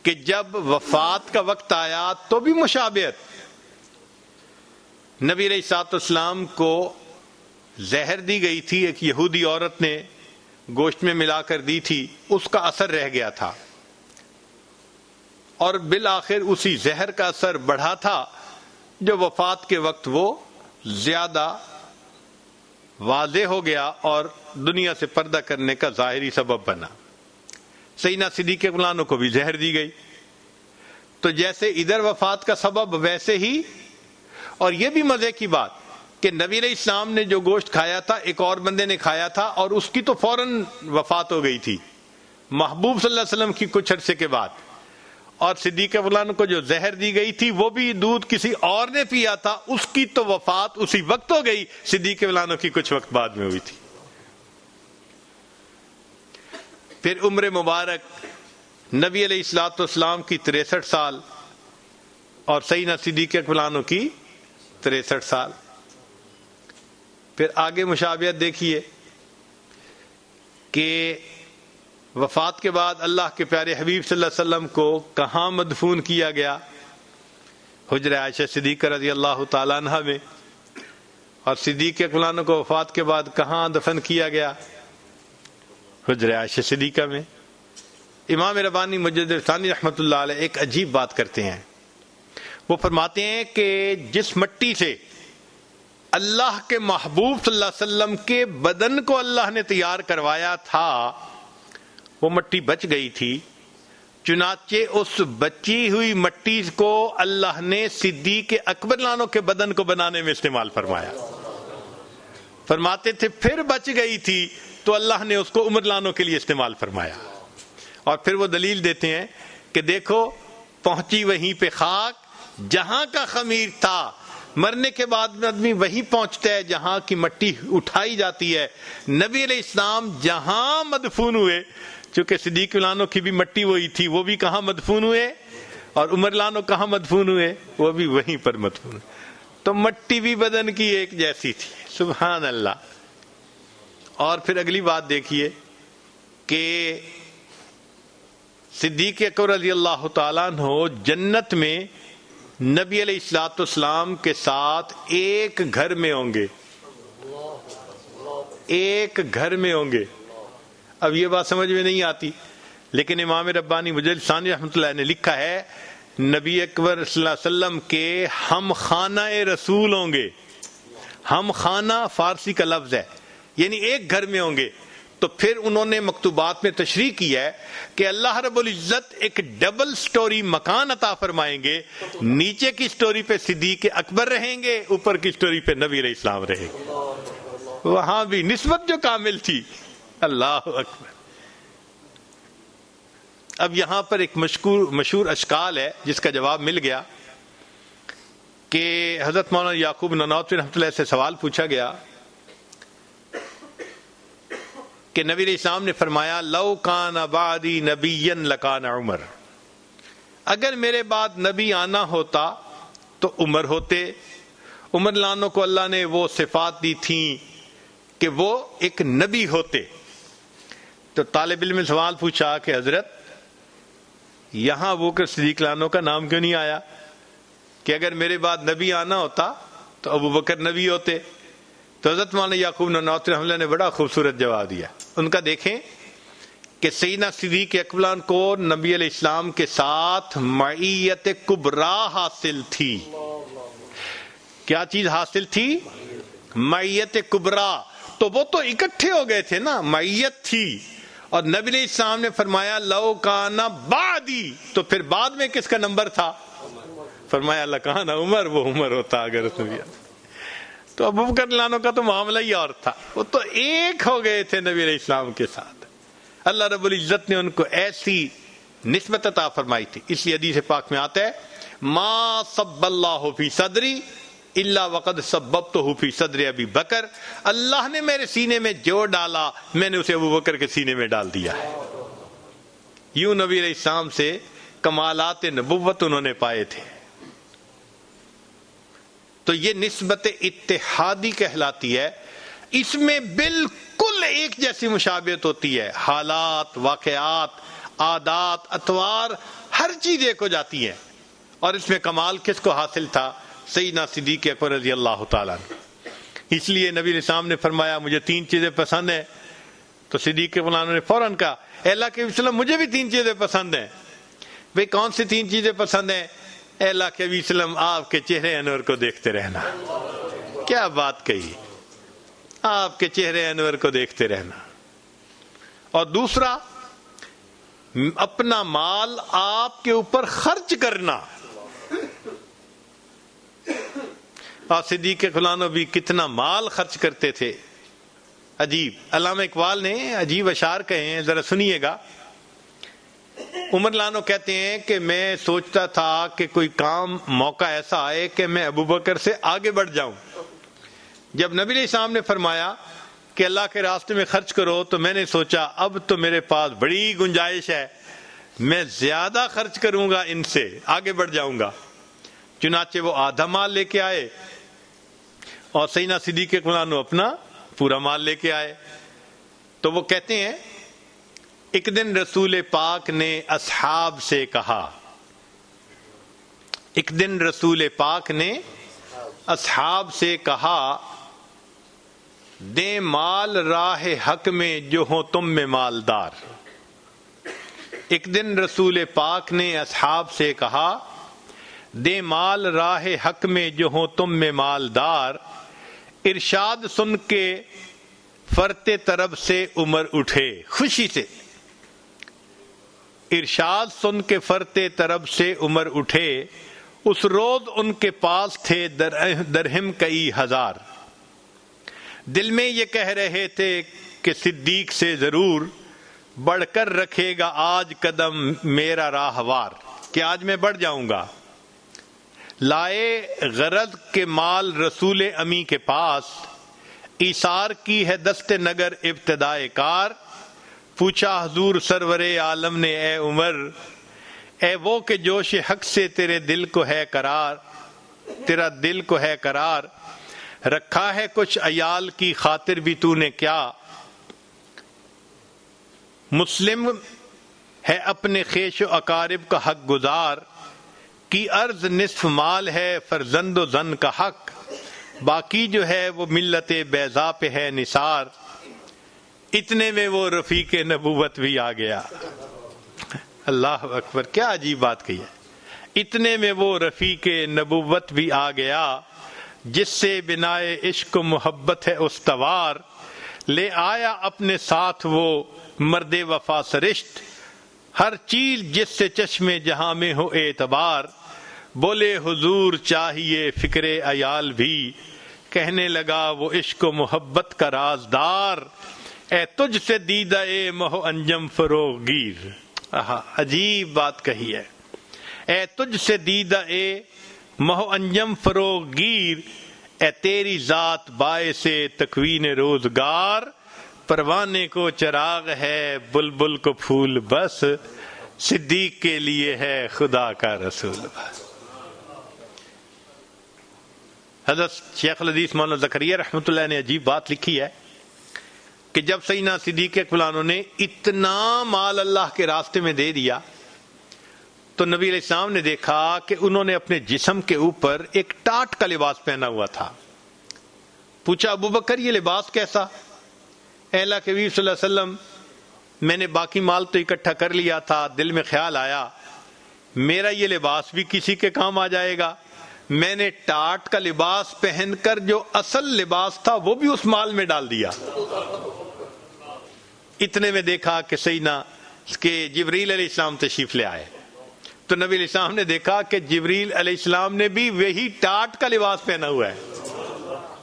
کہ جب وفات کا وقت آیا تو بھی مشابہت. نبی علیہ الصلوۃ والسلام کو زہر دی گئی تھی، ایک یہودی عورت نے گوشت میں ملا کر دی تھی، اس کا اثر رہ گیا تھا، اور بالآخر اسی زہر کا اثر بڑھا تھا جو وفات کے وقت وہ زیادہ واضح ہو گیا اور دنیا سے پردہ کرنے کا ظاہری سبب بنا. سیدنا صدیق اکبر عنہ کو بھی زہر دی گئی. تو جیسے ادھر وفات کا سبب ویسے ہی. اور یہ بھی مزے کی بات کہ نبی علیہ السلام نے جو گوشت کھایا تھا ایک اور بندے نے کھایا تھا اور اس کی تو فوراً وفات ہو گئی تھی محبوب صلی اللہ علیہ وسلم کی کچھ عرصے کے بعد. اور صدیق اکبر عنہ کو جو زہر دی گئی تھی وہ بھی دودھ کسی اور نے پیا تھا، اس کی تو وفات اسی وقت ہو گئی، صدیق اکبر عنہ کی کچھ وقت بعد میں ہوئی تھی. پھر عمر مبارک نبی علیہ الصلوۃ والسلام کی 63 سال اور سیدنا صدیق اکبر عنہ کی 63 سال. پھر آگے مشابہت دیکھیے کہ وفات کے بعد اللہ کے پیارے حبیب صلی اللہ علیہ وسلم کو کہاں مدفون کیا گیا؟ حجر عائشہ صدیقہ رضی اللہ تعالیٰ عنہ میں. اور صدیق اکبر عنہ کو وفات کے بعد کہاں دفن کیا گیا؟ حجر عائشہ صدیقہ میں. امام ربانی مجدد ثانی رحمۃ اللہ علیہ ایک عجیب بات کرتے ہیں. وہ فرماتے ہیں کہ جس مٹی سے اللہ کے محبوب صلی اللہ علیہ وسلم کے بدن کو اللہ نے تیار کروایا تھا وہ مٹی بچ گئی تھی، چنانچہ اس بچی ہوئی مٹی کو اللہ نے صدیق اکبر عنہ کے بدن کو بنانے میں استعمال فرمایا. فرماتے تھے پھر بچ گئی تھی تو اللہ نے اس کو عمر عنہ کے لیے استعمال فرمایا. اور پھر وہ دلیل دیتے ہیں کہ دیکھو پہنچی وہیں پہ خاک جہاں کا خمیر تھا. مرنے کے بعد میں آدمی وہیں پہنچتا ہے جہاں کی مٹی اٹھائی جاتی ہے. نبی علیہ السلام جہاں مدفون ہوئے، چونکہ صدیق عنہ کی بھی مٹی وہی تھی، وہ بھی کہاں مدفون ہوئے، اور عمر عنہ کہاں مدفون ہوئے، وہ بھی وہیں پر مدفون ہوئے. تو مٹی بھی بدن کی ایک جیسی تھی. سبحان اللہ. اور پھر اگلی بات دیکھیے کہ صدیق اکبر رضی اللہ تعالیٰ عنہ جنت میں نبی علیہ الصلوۃ والسلام کے ساتھ ایک گھر میں ہوں گے. ایک گھر میں ہوں گے. اب یہ بات سمجھ میں نہیں آتی، لیکن امام ربانی مجدد ثانی رحمۃ اللہ نے لکھا ہے نبی اکبر صلی اللہ علیہ وسلم کے ہم خانہ رسول ہوں گے. ہم خانہ فارسی کا لفظ ہے، یعنی ایک گھر میں ہوں گے. تو پھر انہوں نے مکتوبات میں تشریح کی ہے کہ اللہ رب العزت ایک ڈبل سٹوری مکان عطا فرمائیں گے. نیچے کی سٹوری پہ صدیق اکبر رہیں گے، اوپر کی سٹوری پہ نبی علیہ السلام رہیں گے. وہاں بھی نسبت جو کامل تھی. اللہ اکبر. اب یہاں پر ایک مشہور اشکال ہے جس کا جواب مل گیا کہ حضرت مولانا یعقوب نانوتوی رحمۃ اللہ سے سوال پوچھا گیا کہ نبی علیہ السلام نے فرمایا لو کان بعدی نبیا لکان عمر، اگر میرے بعد نبی آنا ہوتا تو عمر ہوتے. عمر لانوں کو اللہ نے وہ صفات دی تھیں کہ وہ ایک نبی ہوتے. تو طالب علم نے سوال پوچھا کہ حضرت یہاں ابو بکر صدیق لانوں کا نام کیوں نہیں آیا کہ اگر میرے بعد نبی آنا ہوتا تو ابو بکر نبی ہوتے؟ تو حضرت مولانا یعقوب نانوتوی رحمۃ اللہ نے بڑا خوبصورت جواب دیا. ان کا دیکھیں کہ سیدنا صدیق اکبر کو نبی علیہ السلام کے ساتھ معیت کبریٰ حاصل تھی. کیا چیز حاصل تھی؟ معیت کبریٰ. تو وہ تو اکٹھے ہو گئے تھے نا، معیت تھی. اور نبی علیہ السلام نے فرمایا لو کان بعدی، تو پھر بعد میں کس کا نمبر تھا؟ فرمایا لکان عمر، وہ عمر ہوتا اگر اس نبی. تو ابو بکر لانوں کا تو معاملہ ہی اور تھا، وہ تو ایک ہو گئے تھے نبی علیہ السلام کے ساتھ. اللہ رب العزت نے ان کو ایسی نسبت عطا فرمائی تھی. اس لیے حدیث پاک میں آتا ہے ما صب اللہ فی صدری الا وقد سببتہ فی صدر ابی بکر، اللہ نے میرے سینے میں جو ڈالا میں نے اسے ابو بکر کے سینے میں ڈال دیا ہے. یوں نبی علیہ السلام سے کمالات نبوت انہوں نے پائے تھے. تو یہ نسبت اتحادی کہلاتی ہے. اس میں بالکل ایک جیسی مشابہت ہوتی ہے، حالات، واقعات، عادات، اطوار، ہر چیز ایک ہو جاتی ہے. اور اس میں کمال کس کو حاصل تھا؟ سیدنا صدیق اکبر رضی اللہ تعالیٰ عنہ. اس لیے نبی علیہ السلام نے فرمایا مجھے 3 چیزیں پسند ہیں. تو صدیق اکبر نے فوراً کہا اے اللہ کے وسلم مجھے بھی 3 چیزیں پسند ہیں. بھئی کون سی 3 چیزیں پسند ہیں؟ اے اللہ کے وسلم آپ کے چہرے انور کو دیکھتے رہنا. کیا بات کہی، آپ کے چہرے انور کو دیکھتے رہنا. اور دوسرا اپنا مال آپ کے اوپر خرچ کرنا. اور صدیق اکبر بھی کتنا مال خرچ کرتے تھے. عجیب. علامہ اقبال نے عجیب اشعار کہے ہیں، ذرا سنیے گا. عمر لانو کہتے ہیں کہ میں سوچتا تھا کہ کوئی کام موقع ایسا آئے کہ میں ابو بکر سے آگے بڑھ جاؤں. جب نبی علیہ السلام نے فرمایا کہ اللہ کے راستے میں خرچ کرو تو میں نے سوچا اب تو میرے پاس بڑی گنجائش ہے، میں زیادہ خرچ کروں گا، ان سے آگے بڑھ جاؤں گا. چنانچہ وہ آدھا مال لے کے آئے اور سیدنا صدیق اکبر اپنا پورا مال لے کے آئے. تو وہ کہتے ہیں ایک دن رسول پاک نے اصحاب سے کہا، ایک دن رسول پاک نے اصحاب سے کہا دیں مال راہ حق میں جو ہو تم میں مالدار. ایک دن رسول پاک نے اصحاب سے کہا دیں مال راہ حق میں جو ہو تم میں مالدار. ارشاد سن کے فرتے طرب سے عمر اٹھے خوشی سے. ارشاد سن کے فرتے طرب سے عمر اٹھے. اس روز ان کے پاس تھے درہم کئی ہزار. دل میں یہ کہہ رہے تھے کہ صدیق سے ضرور بڑھ کر رکھے گا آج قدم میرا راہوار، کہ آج میں بڑھ جاؤں گا. لائے غرض کے مال رسول امی کے پاس، ایثار کی ہے دست نگر ابتدائے کار. پوچھا حضور سرور عالم نے اے عمر، اے وہ کہ جوش حق سے تیرے دل کو ہے قرار، تیرا دل کو ہے قرار، رکھا ہے کچھ عیال کی خاطر بھی تو نے کیا. مسلم ہے اپنے خیش و اقارب کا حق گزار، کی عرض نصف مال ہے فرزند و زن کا حق، باقی جو ہے وہ ملت بیضا پہ ہے نثار. اتنے میں وہ رفیق نبوت بھی آ گیا. اللہ اکبر، کیا عجیب بات کہی ہے. اتنے میں وہ رفیق نبوت بھی آ گیا جس سے بنائے عشق و محبت ہے استوار. لے آیا اپنے ساتھ وہ مرد وفا سرشت، ہر چیز جس سے چشم جہاں میں ہو اعتبار. بولے حضور چاہیے فکر عیال بھی، کہنے لگا وہ عشق و محبت کا رازدار. اے تجھ سے دیدہ اے مہ انجم فروغ گیر. عجیب بات کہی ہے. اے تجھ سے دیدہ اے مہ انجم فروغ گیر، اے تیری ذات باعث تکوین روزگار. پروانے کو چراغ ہے بلبل کو پھول بس، صدیق کے لیے ہے خدا کا رسول بس. حضرت شیخ الحدیث مولانا زکریا رحمۃ اللہ نے عجیب بات لکھی ہے کہ جب سیدنا صدیق اکبر عنہ نے اتنا مال اللہ کے راستے میں دے دیا تو نبی علیہ السلام نے دیکھا کہ انہوں نے اپنے جسم کے اوپر ایک ٹاٹ کا لباس پہنا ہوا تھا. پوچھا ابو بکر یہ لباس کیسا؟ اے اللہ کے نبی صلی اللہ علیہ وسلم میں نے باقی مال تو اکٹھا کر لیا تھا، دل میں خیال آیا میرا یہ لباس بھی کسی کے کام آ جائے گا. میں نے ٹاٹ کا لباس پہن کر جو اصل لباس تھا وہ بھی اس مال میں ڈال دیا. اتنے میں دیکھا کہ سیدنا کہ جبریل علیہ السلام تشریف لے آئے تو نبی علیہ السلام نے دیکھا کہ جبریل علیہ السلام نے بھی وہی ٹاٹ کا لباس پہنا ہوا ہے.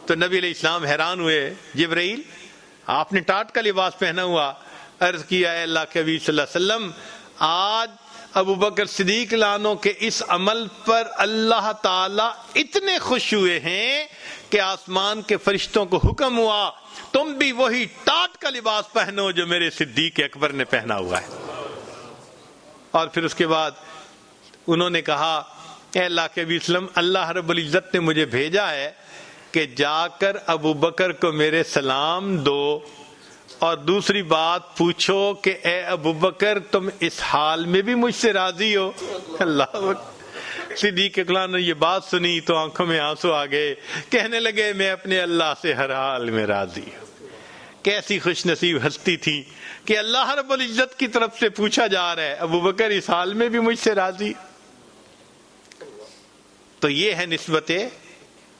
تو نبی علیہ السلام حیران ہوئے، جبریل آپ نے ٹاٹ کا لباس پہنا ہوا. عرض کیا اے اللہ کے نبی صلی اللہ علیہ وسلم آج ابو بکر صدیق لانوں کے اس عمل پر اللہ تعالی اتنے خوش ہوئے ہیں کہ آسمان کے فرشتوں کو حکم ہوا تم بھی وہی ٹاٹ کا لباس پہنو جو میرے صدیق اکبر نے پہنا ہوا ہے. اور پھر اس کے بعد انہوں نے کہا اے اللہ کے نبی وسلم اللہ رب العزت نے مجھے بھیجا ہے کہ جا کر ابو بکر کو میرے سلام دو اور دوسری بات پوچھو کہ اے ابو بکر تم اس حال میں بھی مجھ سے راضی ہو. اللہ صدیق اکبر نے یہ بات سنی تو آنکھوں میں آنسو آ گئے، کہنے لگے میں اپنے اللہ سے ہر حال میں راضی ہوں. کیسی خوش نصیب ہستی تھی کہ اللہ رب العزت کی طرف سے پوچھا جا رہا ہے ابو بکر اس حال میں بھی مجھ سے راضی. تو یہ ہے نسبت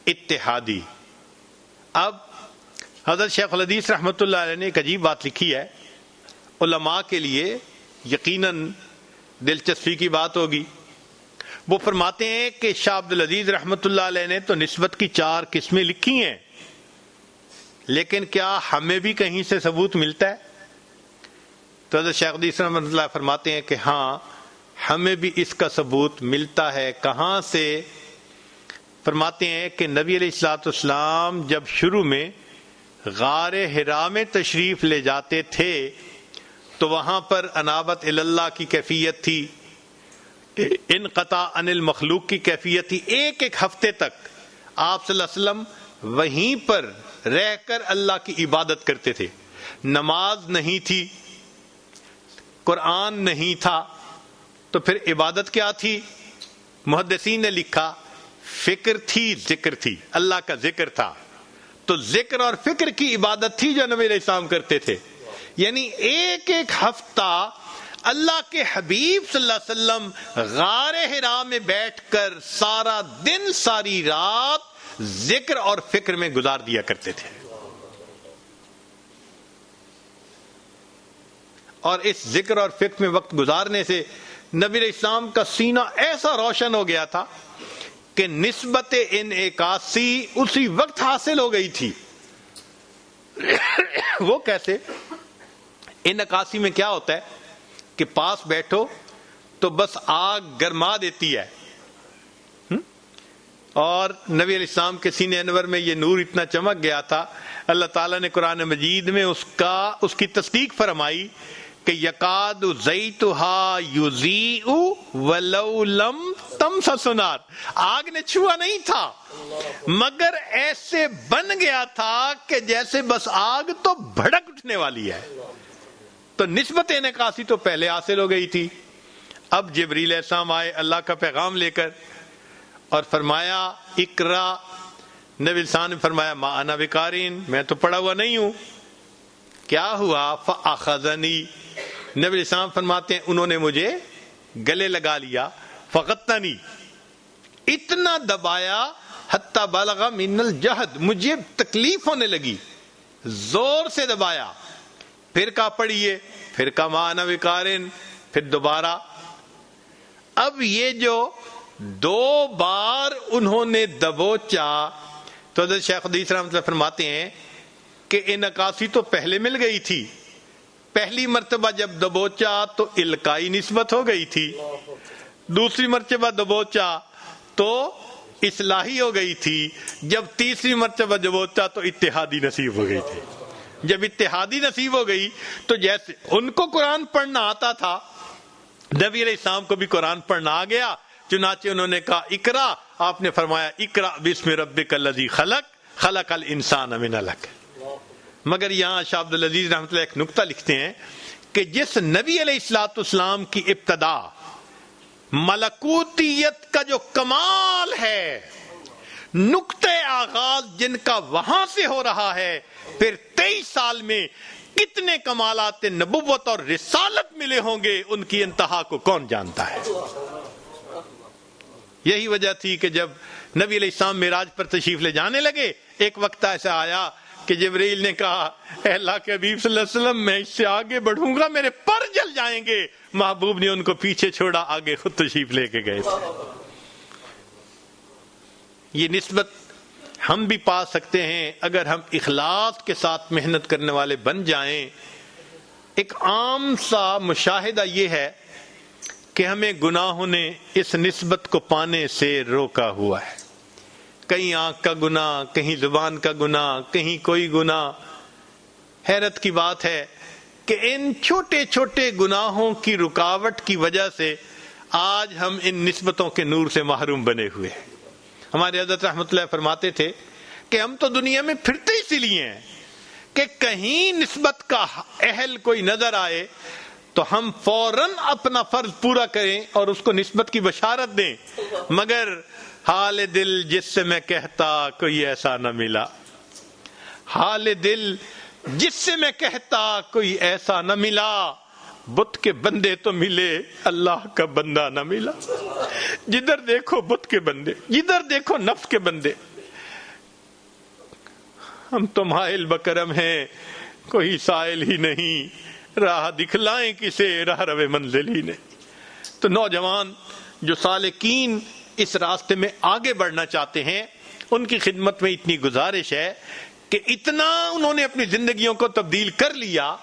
اتحادی. اب حضرت شیخ الحدیث رحمۃ اللہ علیہ نے ایک عجیب بات لکھی ہے، علماء کے لیے یقیناً دلچسپی کی بات ہوگی. وہ فرماتے ہیں کہ شاہ عبد العزیز رحمۃ اللہ علیہ نے تو نسبت کی 4 قسمیں لکھی ہیں، لیکن کیا ہمیں بھی کہیں سے ثبوت ملتا ہے؟ تو حضرت شیخ الحدیث رحمۃ اللہ فرماتے ہیں کہ ہاں ہمیں بھی اس کا ثبوت ملتا ہے. کہاں سے؟ فرماتے ہیں کہ نبی علیہ الصلوۃ والسلام جب شروع میں غار حرا میں تشریف لے جاتے تھے تو وہاں پر انابت اللہ کی کیفیت تھی، انقطاع عن المخلوق کی کیفیت تھی. ایک ہفتے تک آپ صلی اللہ علیہ وسلم وہیں پر رہ کر اللہ کی عبادت کرتے تھے. نماز نہیں تھی، قرآن نہیں تھا، تو پھر عبادت کیا تھی؟ محدثین نے لکھا فکر تھی، ذکر تھی، اللہ کا ذکر تھا. تو ذکر اور فکر کی عبادت تھی جو نبی علیہ السلام کرتے تھے. یعنی ایک ہفتہ اللہ کے حبیب صلی اللہ علیہ وسلم غار حرا میں بیٹھ کر سارا دن ساری رات ذکر اور فکر میں گزار دیا کرتے تھے. اور اس ذکر اور فکر میں وقت گزارنے سے نبی علیہ السلام کا سینہ ایسا روشن ہو گیا تھا کہ نسبت انعکاسی اسی وقت حاصل ہو گئی تھی. وہ کیسے؟ انعکاسی میں کیا ہوتا ہے کہ پاس بیٹھو تو بس آگ گرما دیتی ہے، اور نبی علیہ السلام کے سینے انور میں یہ نور اتنا چمک گیا تھا، اللہ تعالیٰ نے قرآن مجید میں اس کی تصدیق فرمائی کہ یکاد زیتھا یضیء ولو لم تمسس نار. آگ نے چھوا نہیں تھا مگر ایسے بن گیا تھا کہ جیسے بس آگ تو بھڑک اٹھنے والی ہے. تو نسبت انعکاسی تو پہلے حاصل ہو گئی تھی. اب جبریل علیہ السلام آئے اللہ کا پیغام لے کر اور فرمایا اقرا. نبی السلام نے فرمایا ما انا بقارئ، میں تو پڑھا ہوا نہیں ہوں. کیا ہوا؟ فَأَخَذَنِي، نبی علیہ السلام فرماتے ہیں انہوں نے مجھے گلے لگا لیا، فَغَطَّنِي، اتنا دبایا، حَتَّى بَلَغَ مِنَ الْجَهْدِ، مجھے تکلیف ہونے لگی، زور سے دبایا، پھر کہا پڑھیے، پھر کہا مَا أَنَا بِقَارٍ، پھر دوبارہ۔ اب یہ جو 2 بار انہوں نے دبوچا تو حضرت شیخ الحدیث رحمۃ اللہ فرماتے ہیں کہ انعکاسی تو پہلے مل گئی تھی، پہلی مرتبہ جب دبوچا تو القائی نسبت ہو گئی تھی، دوسری مرتبہ دبوچا تو اصلاحی ہو گئی تھی، جب تیسری مرتبہ دبوچا تو اتحادی نصیب ہو گئی تھی۔ جب اتحادی نصیب ہو گئی تو جیسے ان کو قرآن پڑھنا آتا تھا، نبی علیہ السلام کو بھی قرآن پڑھنا آ گیا، چنانچہ انہوں نے کہا اقرا، آپ نے فرمایا اقرا بسم ربک الذی خلق خلق الانسان من علق۔ مگر یہاں شاہ عبد العزیز رحمۃ اللہ ایک نکتہ لکھتے ہیں کہ جس نبی علیہ الصلوۃ والسلام کی ابتدا ملکوتیت کا جو کمال ہے، نقطہ آغاز جن کا وہاں سے ہو رہا ہے، پھر 23 سال میں کتنے کمالات نبوت اور رسالت ملے ہوں گے، ان کی انتہا کو کون جانتا ہے۔ یہی وجہ تھی کہ جب نبی علیہ السلام معراج پر تشریف لے جانے لگے، ایک وقت ایسا آیا کہ جبرائیل نے کہا اے اللہ کے حبیب صلی اللہ علیہ وسلم میں اس سے آگے بڑھوں گا میرے پر جل جائیں گے، محبوب نے ان کو پیچھے چھوڑا، آگے خود تشریف لے کے گئے تھے۔ یہ نسبت ہم بھی پا سکتے ہیں اگر ہم اخلاص کے ساتھ محنت کرنے والے بن جائیں۔ ایک عام سا مشاہدہ یہ ہے کہ ہمیں گناہوں نے اس نسبت کو پانے سے روکا ہوا ہے، کہیں آنکھ کا گناہ، کہیں زبان کا گناہ، کہیں کوئی گناہ۔ حیرت کی بات ہے کہ ان چھوٹے چھوٹے گناہوں کی رکاوٹ کی وجہ سے آج ہم ان نسبتوں کے نور سے محروم بنے ہوئے ہیں۔ ہمارے حضرت رحمۃ اللہ فرماتے تھے کہ ہم تو دنیا میں پھرتے اسی لیے ہیں کہ کہیں نسبت کا اہل کوئی نظر آئے تو ہم فوراً اپنا فرض پورا کریں اور اس کو نسبت کی بشارت دیں، مگر حال دل جس سے میں کہتا کوئی ایسا نہ ملا، حال دل جس سے میں کہتا کوئی ایسا نہ ملا، بت کے بندے تو ملے اللہ کا بندہ نہ ملا۔ جدھر دیکھو بت کے بندے، جدھر دیکھو نفس کے بندے۔ ہم تو مائل بکرم ہیں، کوئی سائل ہی نہیں، راہ دکھلائیں کسے راہ رو منزل ہی نہیں۔ تو نوجوان جو سالکین اس راستے میں آگے بڑھنا چاہتے ہیں، ان کی خدمت میں اتنی گزارش ہے کہ اتنا انہوں نے اپنی زندگیوں کو تبدیل کر لیا،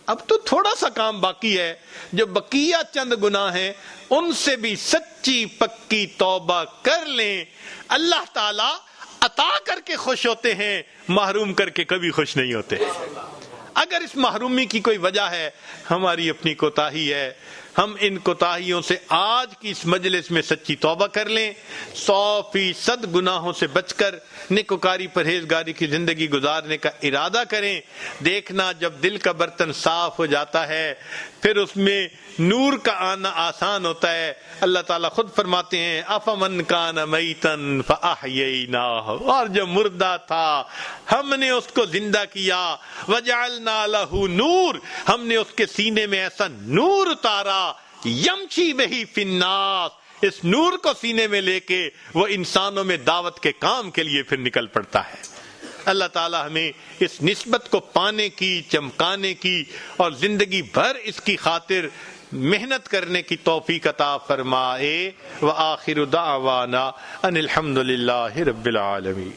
اب تو تھوڑا سا کام باقی ہے، جو بقیہ چند گناہ ہیں ان سے بھی سچی پکی توبہ کر لیں۔ اللہ تعالی عطا کر کے خوش ہوتے ہیں، محروم کر کے کبھی خوش نہیں ہوتے۔ اگر اس محرومی کی کوئی وجہ ہے، ہماری اپنی کوتاہی ہے، ہم ان کوتاہیوں سے آج کی اس مجلس میں سچی توبہ کر لیں، 100% گناہوں سے بچ کر نیکوکاری پرہیزگاری کی زندگی گزارنے کا ارادہ کریں۔ دیکھنا جب دل کا برتن صاف ہو جاتا ہے پھر اس میں نور کا آنا آسان ہوتا ہے۔ اللہ تعالیٰ خود فرماتے ہیں افمن کان میتن فاحییناہ، اور جو مردہ تھا ہم نے اس کو زندہ کیا، وجعلنا لہ نور، ہم نے اس کے سینے میں ایسا نور اتارا، یمشی بہی فی الناس، اس نور کو سینے میں لے کے وہ انسانوں میں دعوت کے کام کے لیے پھر نکل پڑتا ہے۔ اللہ تعالی ہمیں اس نسبت کو پانے کی، چمکانے کی اور زندگی بھر اس کی خاطر محنت کرنے کی توفیق عطا فرمائے۔ وآخر دعوانا ان الحمد للہ رب العالمین۔